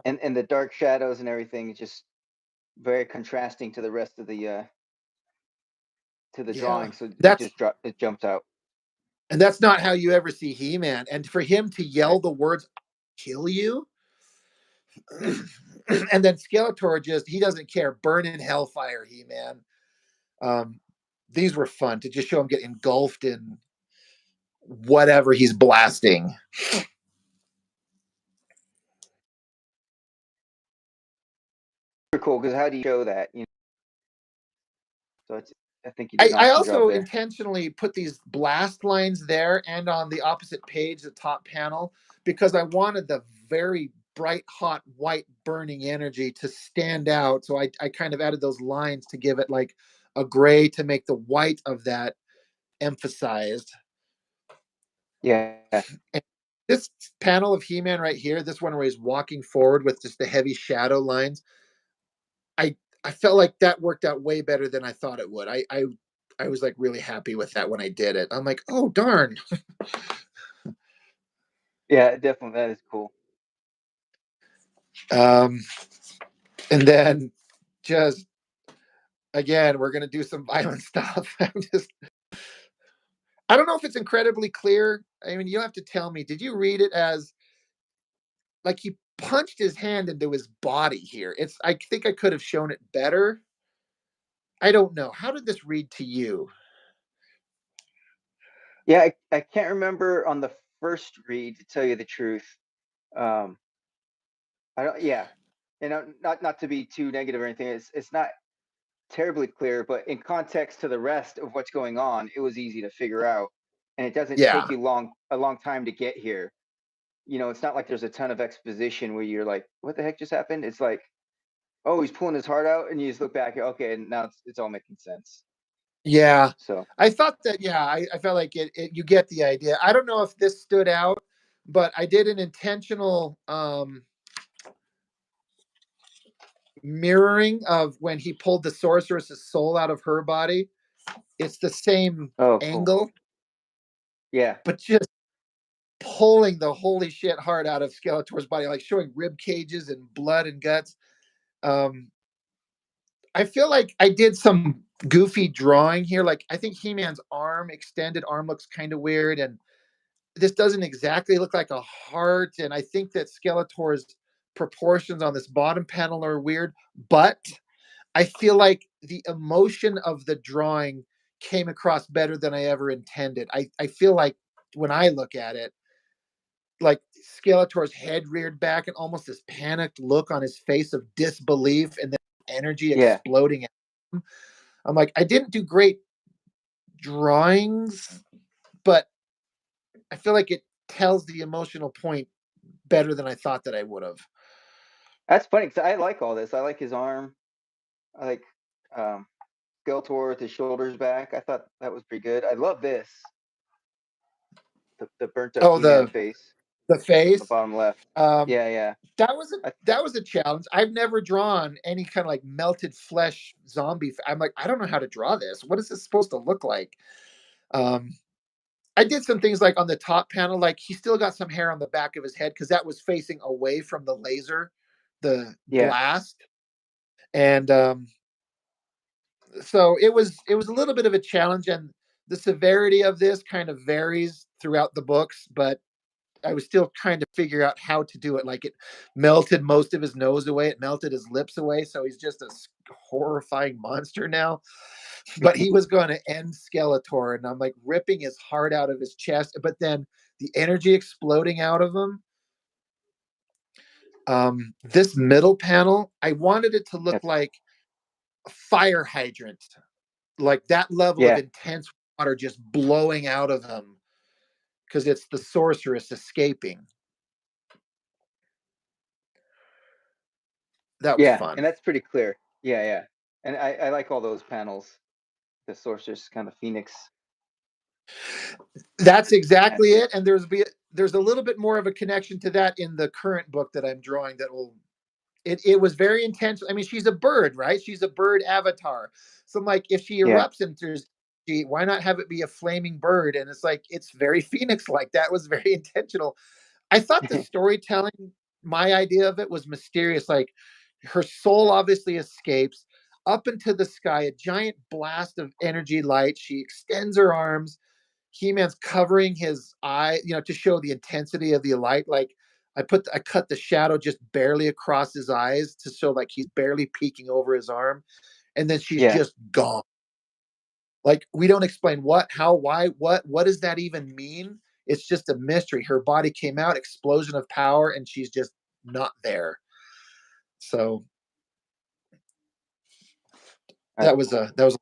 And the dark shadows and everything is just very contrasting to the rest of the to the Yeah. drawing. So That's it jumps out. and that's not how you ever see He-Man. And for him to Right. yell the words "kill you," and then Skeletor just he doesn't care. Burn in hellfire, He-Man. Um, these were fun to just show him get engulfed in whatever he's blasting. Super cool because how do you show that? So it's I think you did I, an I awesome job also there. intentionally put these blast lines there and on the opposite page, the top panel, because I wanted the very bright, hot, white, burning energy to stand out. So I kind of added those lines to give it like a gray to make the white of that emphasized. Yeah. And this panel of He-Man right here, this one where he's walking forward with just the heavy shadow lines, I I felt like that worked out way better than I thought it would. I was like really happy with that when I did it. I'm like, oh darn. Yeah, definitely. That is cool. Um, and then just again, we're gonna do some violent stuff. I don't know if it's incredibly clear. I mean, you have to tell me. Did you read it as like he punched his hand into his body here? It's I think I could have shown it better. I don't know. How did this read to you? Yeah, I can't remember on the first read, to tell you the truth. Um, I don't. Yeah, and not to be too negative or anything. It's not terribly clear, but in context to the rest of what's going on, it was easy to figure out, and it doesn't take Yeah. you a long time to get here. You know, it's not like there's a ton of exposition where you're like, "What the heck just happened?" It's like, "Oh, he's pulling his heart out," and you just look back, okay, and now it's all making sense. Yeah. So I thought that, yeah, I felt like you get the idea. I don't know if this stood out, but I did an intentional mirroring of when he pulled the sorceress's soul out of her body. It's the same oh, cool. angle, Yeah, but just pulling the holy shit heart out of Skeletor's body, like showing rib cages and blood and guts. Um, I feel like I did some goofy drawing here. Like I think He-Man's extended arm looks kind of weird, and this doesn't exactly look like a heart. And I think that Skeletor's proportions on this bottom panel are weird, but I feel like the emotion of the drawing came across better than I ever intended. I feel like when I look at it, like Skeletor's head reared back and almost this panicked look on his face of disbelief and then energy yeah. exploding. I'm like, I didn't do great drawings, but I feel like it tells the emotional point better than I thought that I would have. That's funny because I like all this. I like his arm. I like um, Skeletor with his shoulders back. I thought that was pretty good. I love this, the burnt up Oh, He-Man face the on the face. bottom left. Um, Yeah, yeah, I, that was a challenge. I've never drawn any kind of like melted flesh zombie. I'm like, I don't know how to draw this. What is this supposed to look like? Um, I did some things like on the top panel, like he still got some hair on the back of his head because that was facing away from the laser, the yeah, blast, and so it was a little bit of a challenge, and the severity of this kind of varies throughout the books, but I was still trying to figure out how to do it. Like it melted most of his nose away, it melted his lips away, so he's just a horrifying monster now. But he was going to end Skeletor, and I'm like ripping his heart out of his chest, but then the energy exploding out of him. This middle panel, I wanted it to look that's like a fire hydrant, like that level of yeah, intense water just blowing out of him because it's the sorceress escaping. That was yeah, and fun. that's pretty clear. Yeah, yeah, and I like all those panels. The sorceress kind of phoenix. That's exactly Magic. it. And there's a little bit more of a connection to that in the current book that I'm drawing that will it was very intense. I mean, she's a bird, right? She's a bird avatar. So I'm like, if she Yeah, erupts into why not have it be a flaming bird? And it's like it's very phoenix like. That was very intentional. I thought the storytelling, my idea of it was mysterious. Like her soul obviously escapes up into the sky, a giant blast of energy light. She extends her arms. He-Man's covering his eye, to show the intensity of the light. Like I cut the shadow just barely across his eyes to show like he's barely peeking over his arm, and then she's yeah, just gone. Like we don't explain what, how, why, what does that even mean? It's just a mystery. Her body came out, explosion of power, and she's just not there. So that's cool. that was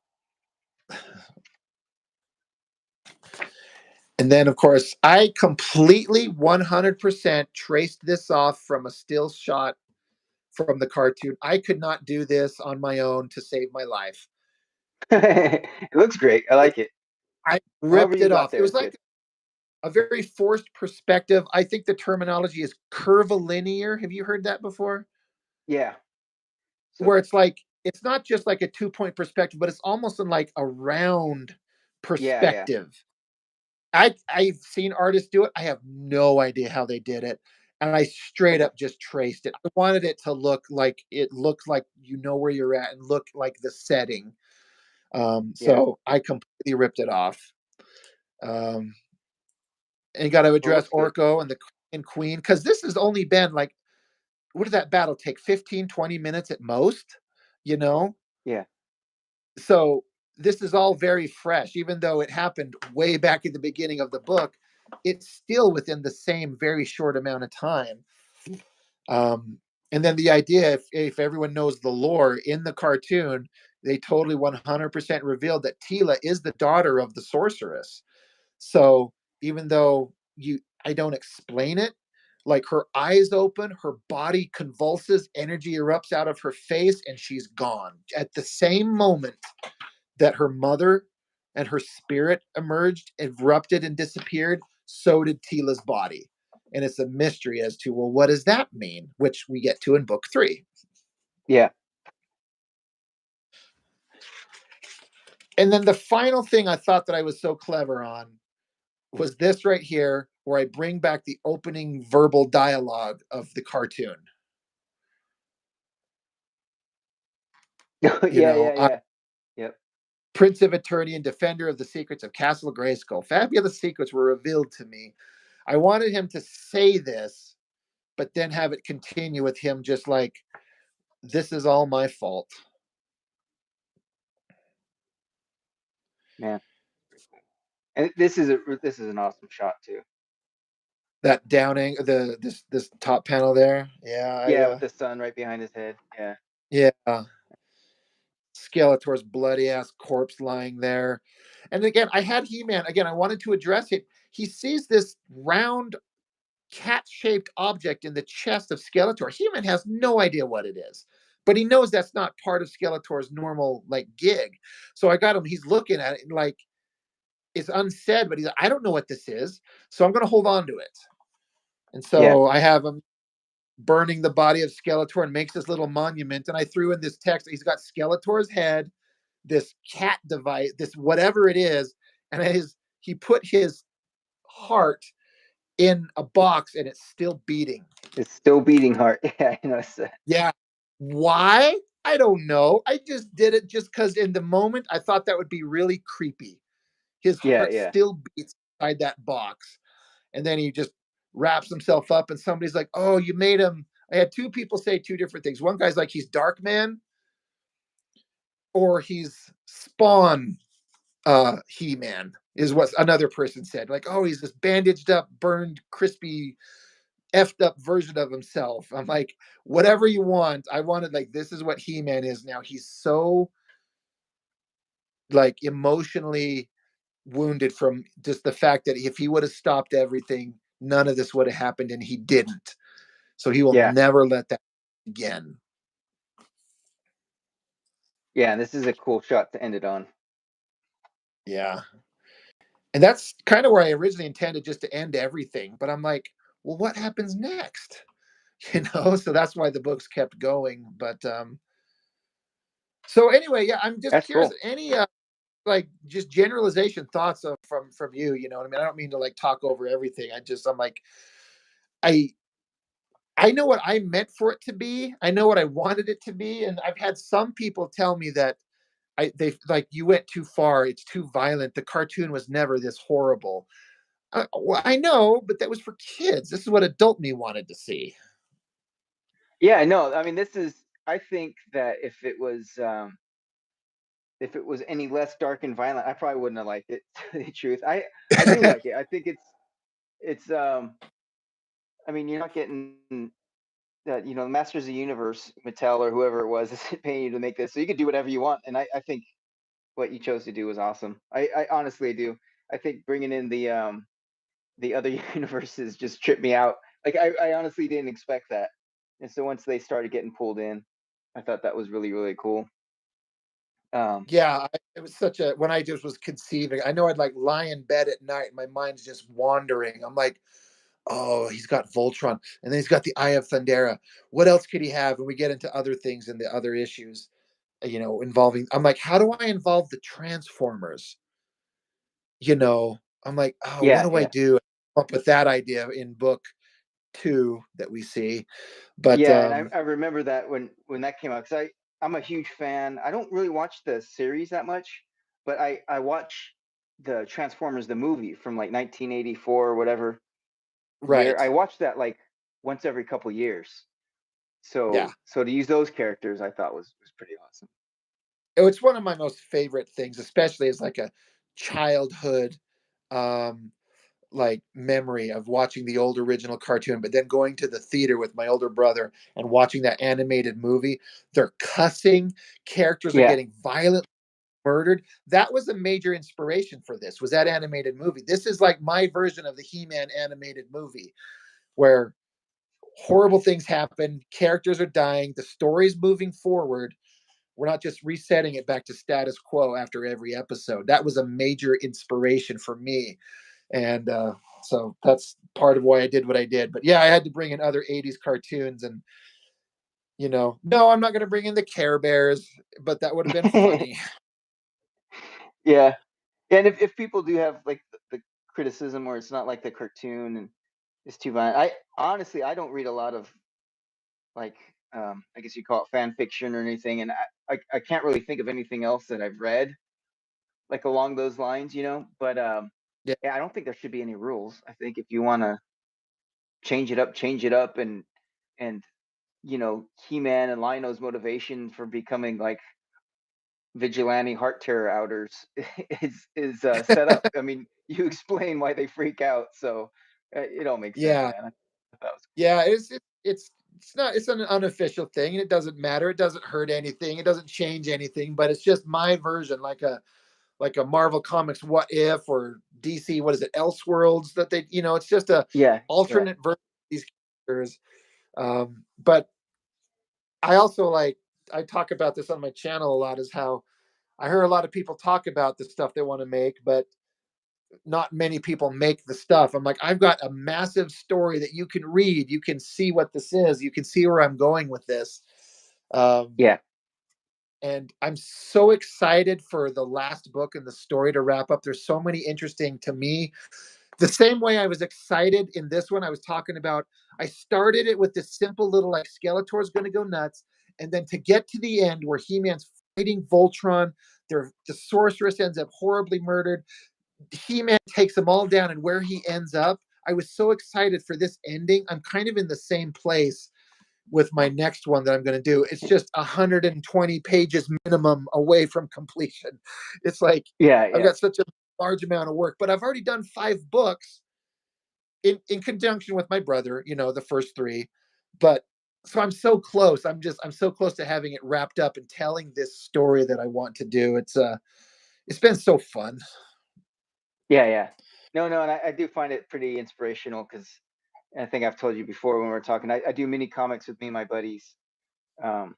and then of course I completely 100% traced this off from a still shot from the cartoon. I could not do this on my own to save my life. It looks great. I like it. I However ripped you it got off. It there was is good. like a very forced perspective. I think the terminology is curvilinear. Have you heard that before? Yeah. So Where it's like it's not just like a 2 point perspective, but it's almost in like a round yeah, yeah, perspective. I've seen artists do it. I have no idea how they did it. And I straight up just traced it. I wanted it to look like it looked like you know where you're at and look like the setting. yeah. So I completely ripped it off. Um, and got to Well, it address looks good. Orko and the and Queen because this has only been like, what did that battle take? 15, 20 minutes at most, you know? Yeah. So this is all very fresh, even though it happened way back at the beginning of the book. It's still within the same very short amount of time. Um, and then the idea, if everyone knows the lore in the cartoon, they totally 100% revealed that Tila is the daughter of the sorceress. So even though I don't explain it, like her eyes open, her body convulses, energy erupts out of her face, and she's gone. At the same moment that her mother and her spirit emerged, erupted, and disappeared, so did Tila's body. And it's a mystery as to, well, what does that mean? Which we get to in book 3. Yeah. And then the final thing I thought that I was so clever on was this right here, where I bring back the opening verbal dialogue of the cartoon. You Yeah, know, yeah, yeah. Yep. Prince of Eternity and defender of the secrets of Castle Grayskull. Fabulous secrets were revealed to me. I wanted him to say this, but then have it continue with him just like, this is all my fault. Man. And this is an awesome shot too. That downing, this top panel there. Yeah, Yeah, with the sun right behind his head. Yeah. yeah. Skeletor's bloody ass corpse lying there. And again, I had He-Man. Again, I wanted to address it. He sees this round cat-shaped object in the chest of Skeletor. He-Man has no idea what it is, but he knows that's not part of Skeletor's normal like gig. So I got him. He's looking at it and like it's unsaid, but he's like, I don't know what this is, so I'm going to hold on to it. And Yeah. so I have him burning the body of Skeletor and makes this little monument. And I threw in this text. He's got Skeletor's head, this cat device, this whatever it is, and he put his heart in a box and it's still beating. It's still beating heart. Yeah, I know. Yeah. Why? I don't know. I just did it just because in the moment I thought that would be really creepy. His Yeah, heart yeah. still beats inside that box. And then he just wraps himself up, and somebody's like, oh, you made him. I had two people say two different things. One guy's like, he's Dark Man, or he's Spawn He-Man, is what another person said. Like, oh, he's this bandaged up, burned, crispy, effed up version of himself. I'm like, whatever you want. I wanted like this is what He-Man is now. He's so like emotionally wounded from just the fact that if he would have stopped everything, none of this would have happened, and he didn't. So he will Yeah. never let that again. Yeah, and this is a cool shot to end it on. Yeah. And that's kind of where I originally intended, just to end everything. But I'm like, well, what happens next? So that's why the books kept going. But so anyway, yeah, I'm just That's curious. cool. Any like just generalization thoughts from you? You know what I mean? I don't mean to like talk over everything. I'm like, I I know what I meant for it to be. I know what I wanted it to be, and I've had some people tell me that they like you went too far. It's too violent. The cartoon was never this horrible. Well, I know, but that was for kids. This is what adult me wanted to see. Yeah, no, I mean this is I think that if it was any less dark and violent, I probably wouldn't have liked it, to tell you the truth. I do like it. I think it's I mean, you're not getting that, the Masters of the Universe, Mattel or whoever it was, is paying you to make this. So you could do whatever you want. And I think what you chose to do was awesome. I honestly do. I think bringing in the other universes just tripped me out. Like I honestly didn't expect that. And so once they started getting pulled in, I thought that was really, really cool. Yeah, it was such a when I just was conceiving. I know I'd like lie in bed at night, and my mind's just wandering. I'm like, oh, he's got Voltron, and then he's got the Eye of Thundera. What else could he have? And we get into other things and the other issues, involving. I'm like, how do I involve the Transformers? I'm like, oh, what Yeah, do I yeah. do? Up with that idea in book 2 that we see, but Yeah, and I remember that when that came out because I'm a huge fan. I don't really watch the series that much, but I watch the Transformers the movie from like 1984 or whatever year. right, I watch that like once every couple years. yeah. So to use those characters, I thought was pretty awesome. it's one of my most favorite things, especially as like a childhood um like memory of watching the old original cartoon, but then going to the theater with my older brother and watching that animated movie. They're cussing, characters are Yeah. getting violently murdered. That was a major inspiration for this. Was that animated movie? This is like my version of the He-Man animated movie where horrible things happen, characters are dying, the story's moving forward. We're not just resetting it back to status quo after every episode. That was a major inspiration for me. And so that's part of why I did what I did. But yeah, I had to bring in other 80s cartoons and no, I'm not going to bring in the Care Bears, but that would have been funny. Yeah. And if people do have like the criticism where it's not like the cartoon and it's too violent, I honestly I don't read a lot of like I guess you call it fan fiction or anything, and I can't really think of anything else that I've read like along those lines, you know. But Yeah. yeah, I don't think there should be any rules. I think if you want to change it up, and He-Man and Lionel's motivation for becoming like vigilante heart terror outers is set up. I mean, you explain why they freak out, so it all makes sense, Yeah. man. I thought it was Yeah. It's not, it's an unofficial thing and it doesn't matter. It doesn't hurt anything. It doesn't change anything, but it's just my version, like a Marvel Comics What If or DC, what is it, Elseworlds that it's just a yeah, yeah, alternate version of these characters. But I also I talk about this on my channel a lot is how I hear a lot of people talk about the stuff they want to make, but not many people make the stuff. I'm like, I've got a massive story that you can read. You can see what this is. You can see where I'm going with this. Um, yeah, and I'm so excited for the last book and the story to wrap up. There's so many interesting to me. The same way I was excited in this one, I was talking about, I started it with this simple little like Skeletor's going to go nuts. And then to get to the end where He-Man's fighting Voltron, the sorceress ends up horribly murdered. He-Man takes them all down, and where he ends up, I was so excited for this ending. I'm kind of in the same place with my next one that I'm going to do. It's just 120 pages minimum away from completion. It's like yeah, I've yeah, got such a large amount of work, but I've already done 5 books in conjunction with my brother, the first 3. But so I'm so close. I'm so close to having it wrapped up and telling this story that I want to do. It's been so fun. yeah, yeah. No, no, and I do find it pretty inspirational because I think I've told you before when we were talking. I do mini comics with me and my buddies, um,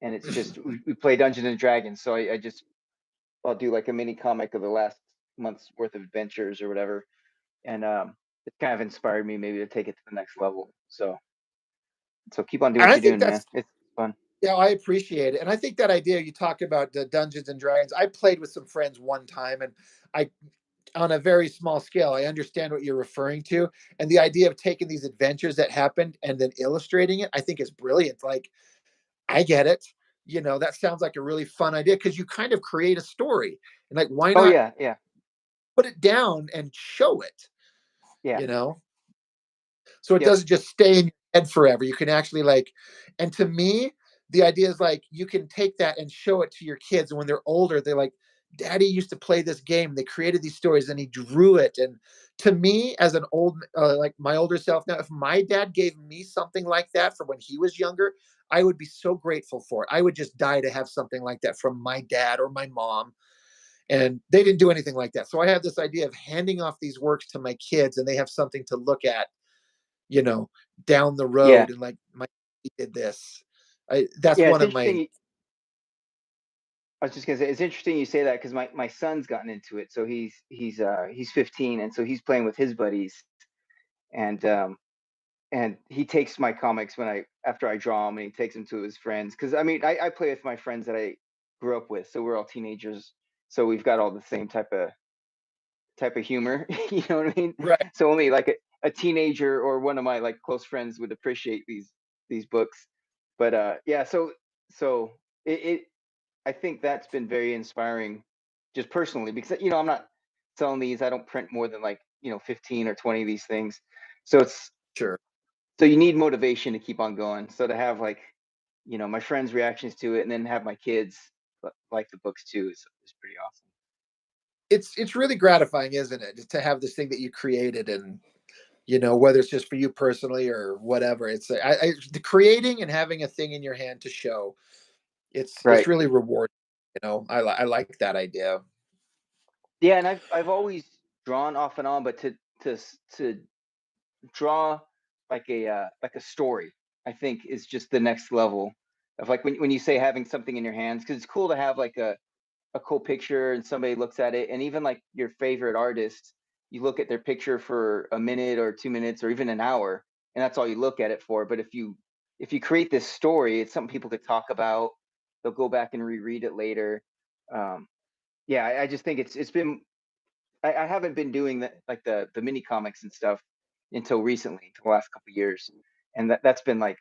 and it's just we play Dungeons and Dragons. So I just I'll do like a mini comic of the last month's worth of adventures or whatever, and it kind of inspired me maybe to take it to the next level. So keep on doing And what I you're think doing, man. that's It's fun. Yeah, I appreciate it. And I think that idea you talk about the Dungeons and Dragons, I played with some friends one time and I on a very small scale, I understand what you're referring to. And the idea of taking these adventures that happened and then illustrating it, I think is brilliant. Like, I get it. That sounds like a really fun idea because you kind of create a story. And like, why Oh not yeah, yeah, put it down and show it, yeah, you know? So it yep, doesn't just stay in your head forever. You can actually and to me, the idea is like you can take that and show it to your kids. And when they're older, they're like, Daddy used to play this game. They created these stories and he drew it. And to me, as an like my older self now, if my dad gave me something like that from when he was younger, I would be so grateful for it. I would just die to have something like that from my dad or my mom. And they didn't do anything like that. So I have this idea of handing off these works to my kids and they have something to look at you know, down the yeah, road and like my he did this. That's yeah. one It's of interesting. my I was just gonna say it's interesting you say that because my son's gotten into it. So he's 15, and so he's playing with his buddies, and he takes my comics when I after I draw them, and he takes them to his friends. Because I mean, I play with my friends that I grew up with, so we're all teenagers, so we've got all the same type of humor. You know what I mean? right. So only like a teenager or one of my like close friends would appreciate these books. But yeah, so it I think that's been very inspiring, just personally, because I'm not selling these. I don't print more than like 15 or 20 of these things. So it's Sure. so you need motivation to keep on going. So to have like my friends' reactions to it, and then have my kids like the books too is pretty awesome. It's really gratifying, isn't it, to have this thing that you created, and whether it's just for you personally or whatever. It's the creating and having a thing in your hand to show. It's Right. really rewarding. I like that idea. Yeah, and I've always drawn off and on, but to draw like a story, I think is just the next level of like when you say having something in your hands, because it's cool to have like a cool picture and somebody looks at it, and even like your favorite artist, you look at their picture for a minute or 2 minutes or even an hour, and that's all you look at it for. But if you create this story, it's something people could talk about. They'll go back and reread it later. um yeah, I just think it's been, I haven't been doing that like the mini comics and stuff until recently, the last couple of years, and that's been like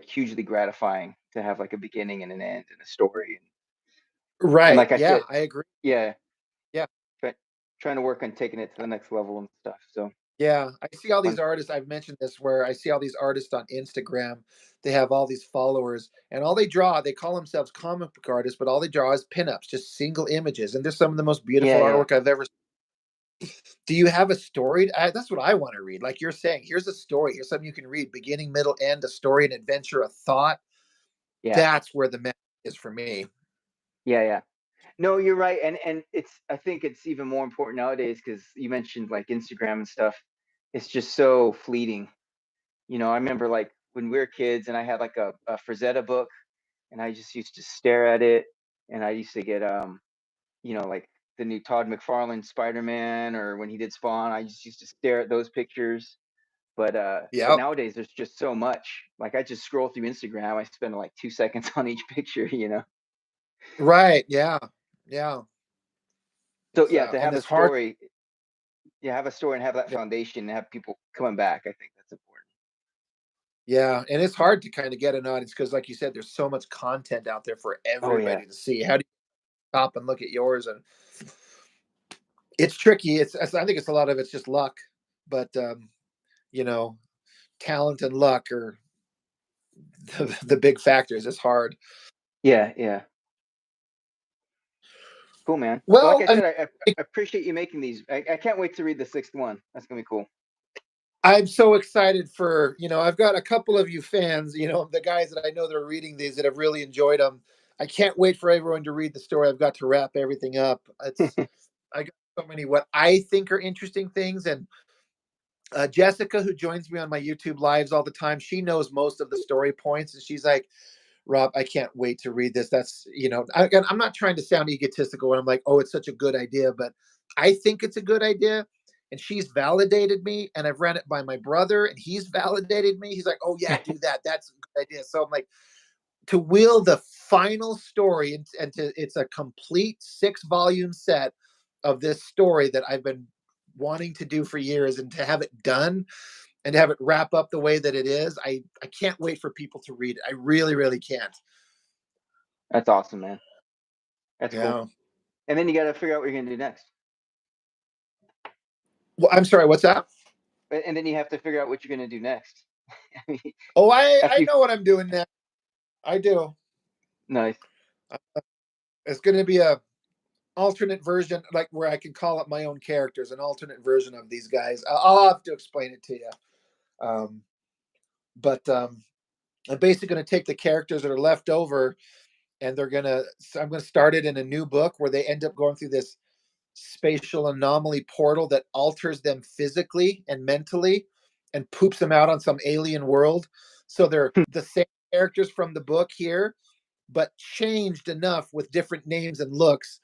hugely gratifying to have like a beginning and an end and a story, and Right. like I Yeah, said, I agree. yeah, Yeah. try, trying to work on taking it to the next level and stuff. So Yeah, I see all these on, artists. I've mentioned this where I see all these artists on Instagram. They have all these followers, and all they draw, they call themselves comic book artists, but all they draw is pinups, just single images. And there's some of the most beautiful yeah, yeah, artwork I've ever. Do you have a story? That's what I want to read. Like you're saying, here's a story. Here's something you can read, beginning, middle, end, a story, an adventure, a thought. yeah, That's where the magic is for me. yeah, yeah. No, you're right, and I think it's even more important nowadays because you mentioned like Instagram and stuff. It's just so fleeting. I remember like when we were kids, and I had like a Frazetta book, and I just used to stare at it, and I used to get like the new Todd McFarlane Spider-Man, or when he did Spawn, I just used to stare at those pictures. But Yep. nowadays there's just so much. Like I just scroll through Instagram, I spend like 2 seconds on each picture. Right. Yeah. Yeah. So It's yeah, to and have a it's hard. story, yeah, have a story and have that Yeah. foundation and have people coming back, I think that's important. Yeah, and it's hard to kind of get an audience because, like you said, there's so much content out there for Oh yeah. everybody to see. How do you stop and look at yours? And it's tricky. I think it's a lot of it's just luck, but you know, talent and luck are the big factors. It's hard. Yeah, yeah. Cool, man. Well, like Well, I said, I appreciate you making these. I can't wait to read the sixth one. That's gonna be cool. I'm so excited for I've got a couple of you fans, the guys that I know that are reading these that have really enjoyed them. I can't wait for everyone to read the story. I've got to wrap everything up. I got so many what I think are interesting things, and Jessica, who joins me on my YouTube lives all the time, she knows most of the story points, and she's like, "Rob, I can't wait to read this." That's I'm not trying to sound egotistical when I'm like, "Oh, it's such a good idea," but I think it's a good idea, and she's validated me, and I've ran it by my brother, and he's validated me. He's like, "Oh yeah, do that. That's a good idea." So I'm like, to wheel the final story, and it's a complete 6 volume set of this story that I've been wanting to do for years, and to have it done and to have it wrap up the way that it is, I can't wait for people to read it. I really, really can't. That's awesome, man. That's cool. Yeah. And then you got to figure out what you're gonna do next. Well, I'm sorry, what's that? And then you have to figure out what you're gonna do next. I mean, Oh, I after I you, know what I'm doing now. I do. nice. It's going to be a alternate version, like where I can call up my own characters, an alternate version of these guys. I'll have to explain it to you. Um, but I'm basically going to take the characters that are left over, and I'm going to start it in a new book where they end up going through this spatial anomaly portal that alters them physically and mentally and poops them out on some alien world. So they're the same characters from the book here, but changed enough with different names and looks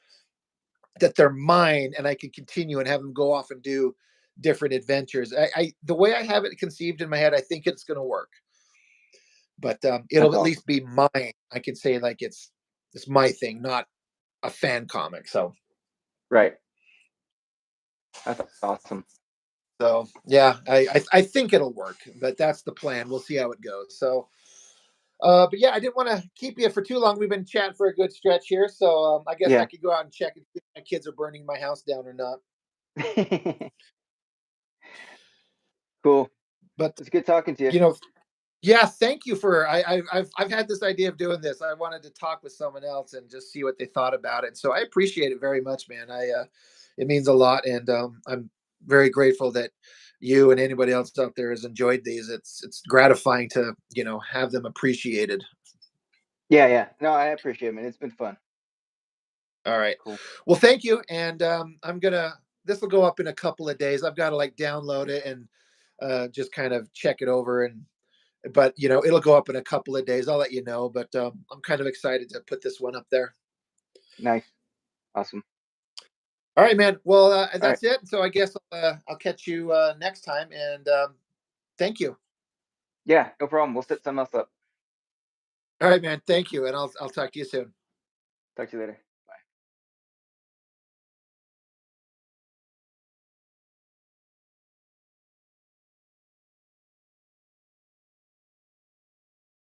that they're mine, and I can continue and have them go off and do different adventures. The way I have it conceived in my head, I think it's going to work, but it'll That's at awesome. least be mine. I can say like it's my thing, not a fan comic. So Right. That's awesome. yeah, I think it'll work, but that's the plan. We'll see how it goes. So, but yeah, I didn't want to keep you for too long. We've been chatting for a good stretch here, so I guess I Yeah. could go out and check if my kids are burning my house down or not. Cool. But It's good talking to you. you know, Yeah, thank you for I've had this idea of doing this. I wanted to talk with someone else and just see what they thought about it. So I appreciate it very much, man. It means a lot, and I'm very grateful that you and anybody else out there has enjoyed these. It's gratifying to have them appreciated. Yeah, yeah. No, I appreciate it, man. It's been fun. All right. Cool. Well, thank you, and I'm gonna. This will go up in a couple of days. I've got to like download it and just kind of check it over and but it'll go up in a couple of days. I'll let you know, but I'm kind of excited to put this one up there. Nice. Awesome. All right, man. Well, All right. that's it. So I guess I'll catch you next time, and thank you. Yeah, no problem. We'll set something else up. All right, man. Thank you, and I'll talk to you soon. Talk to you later.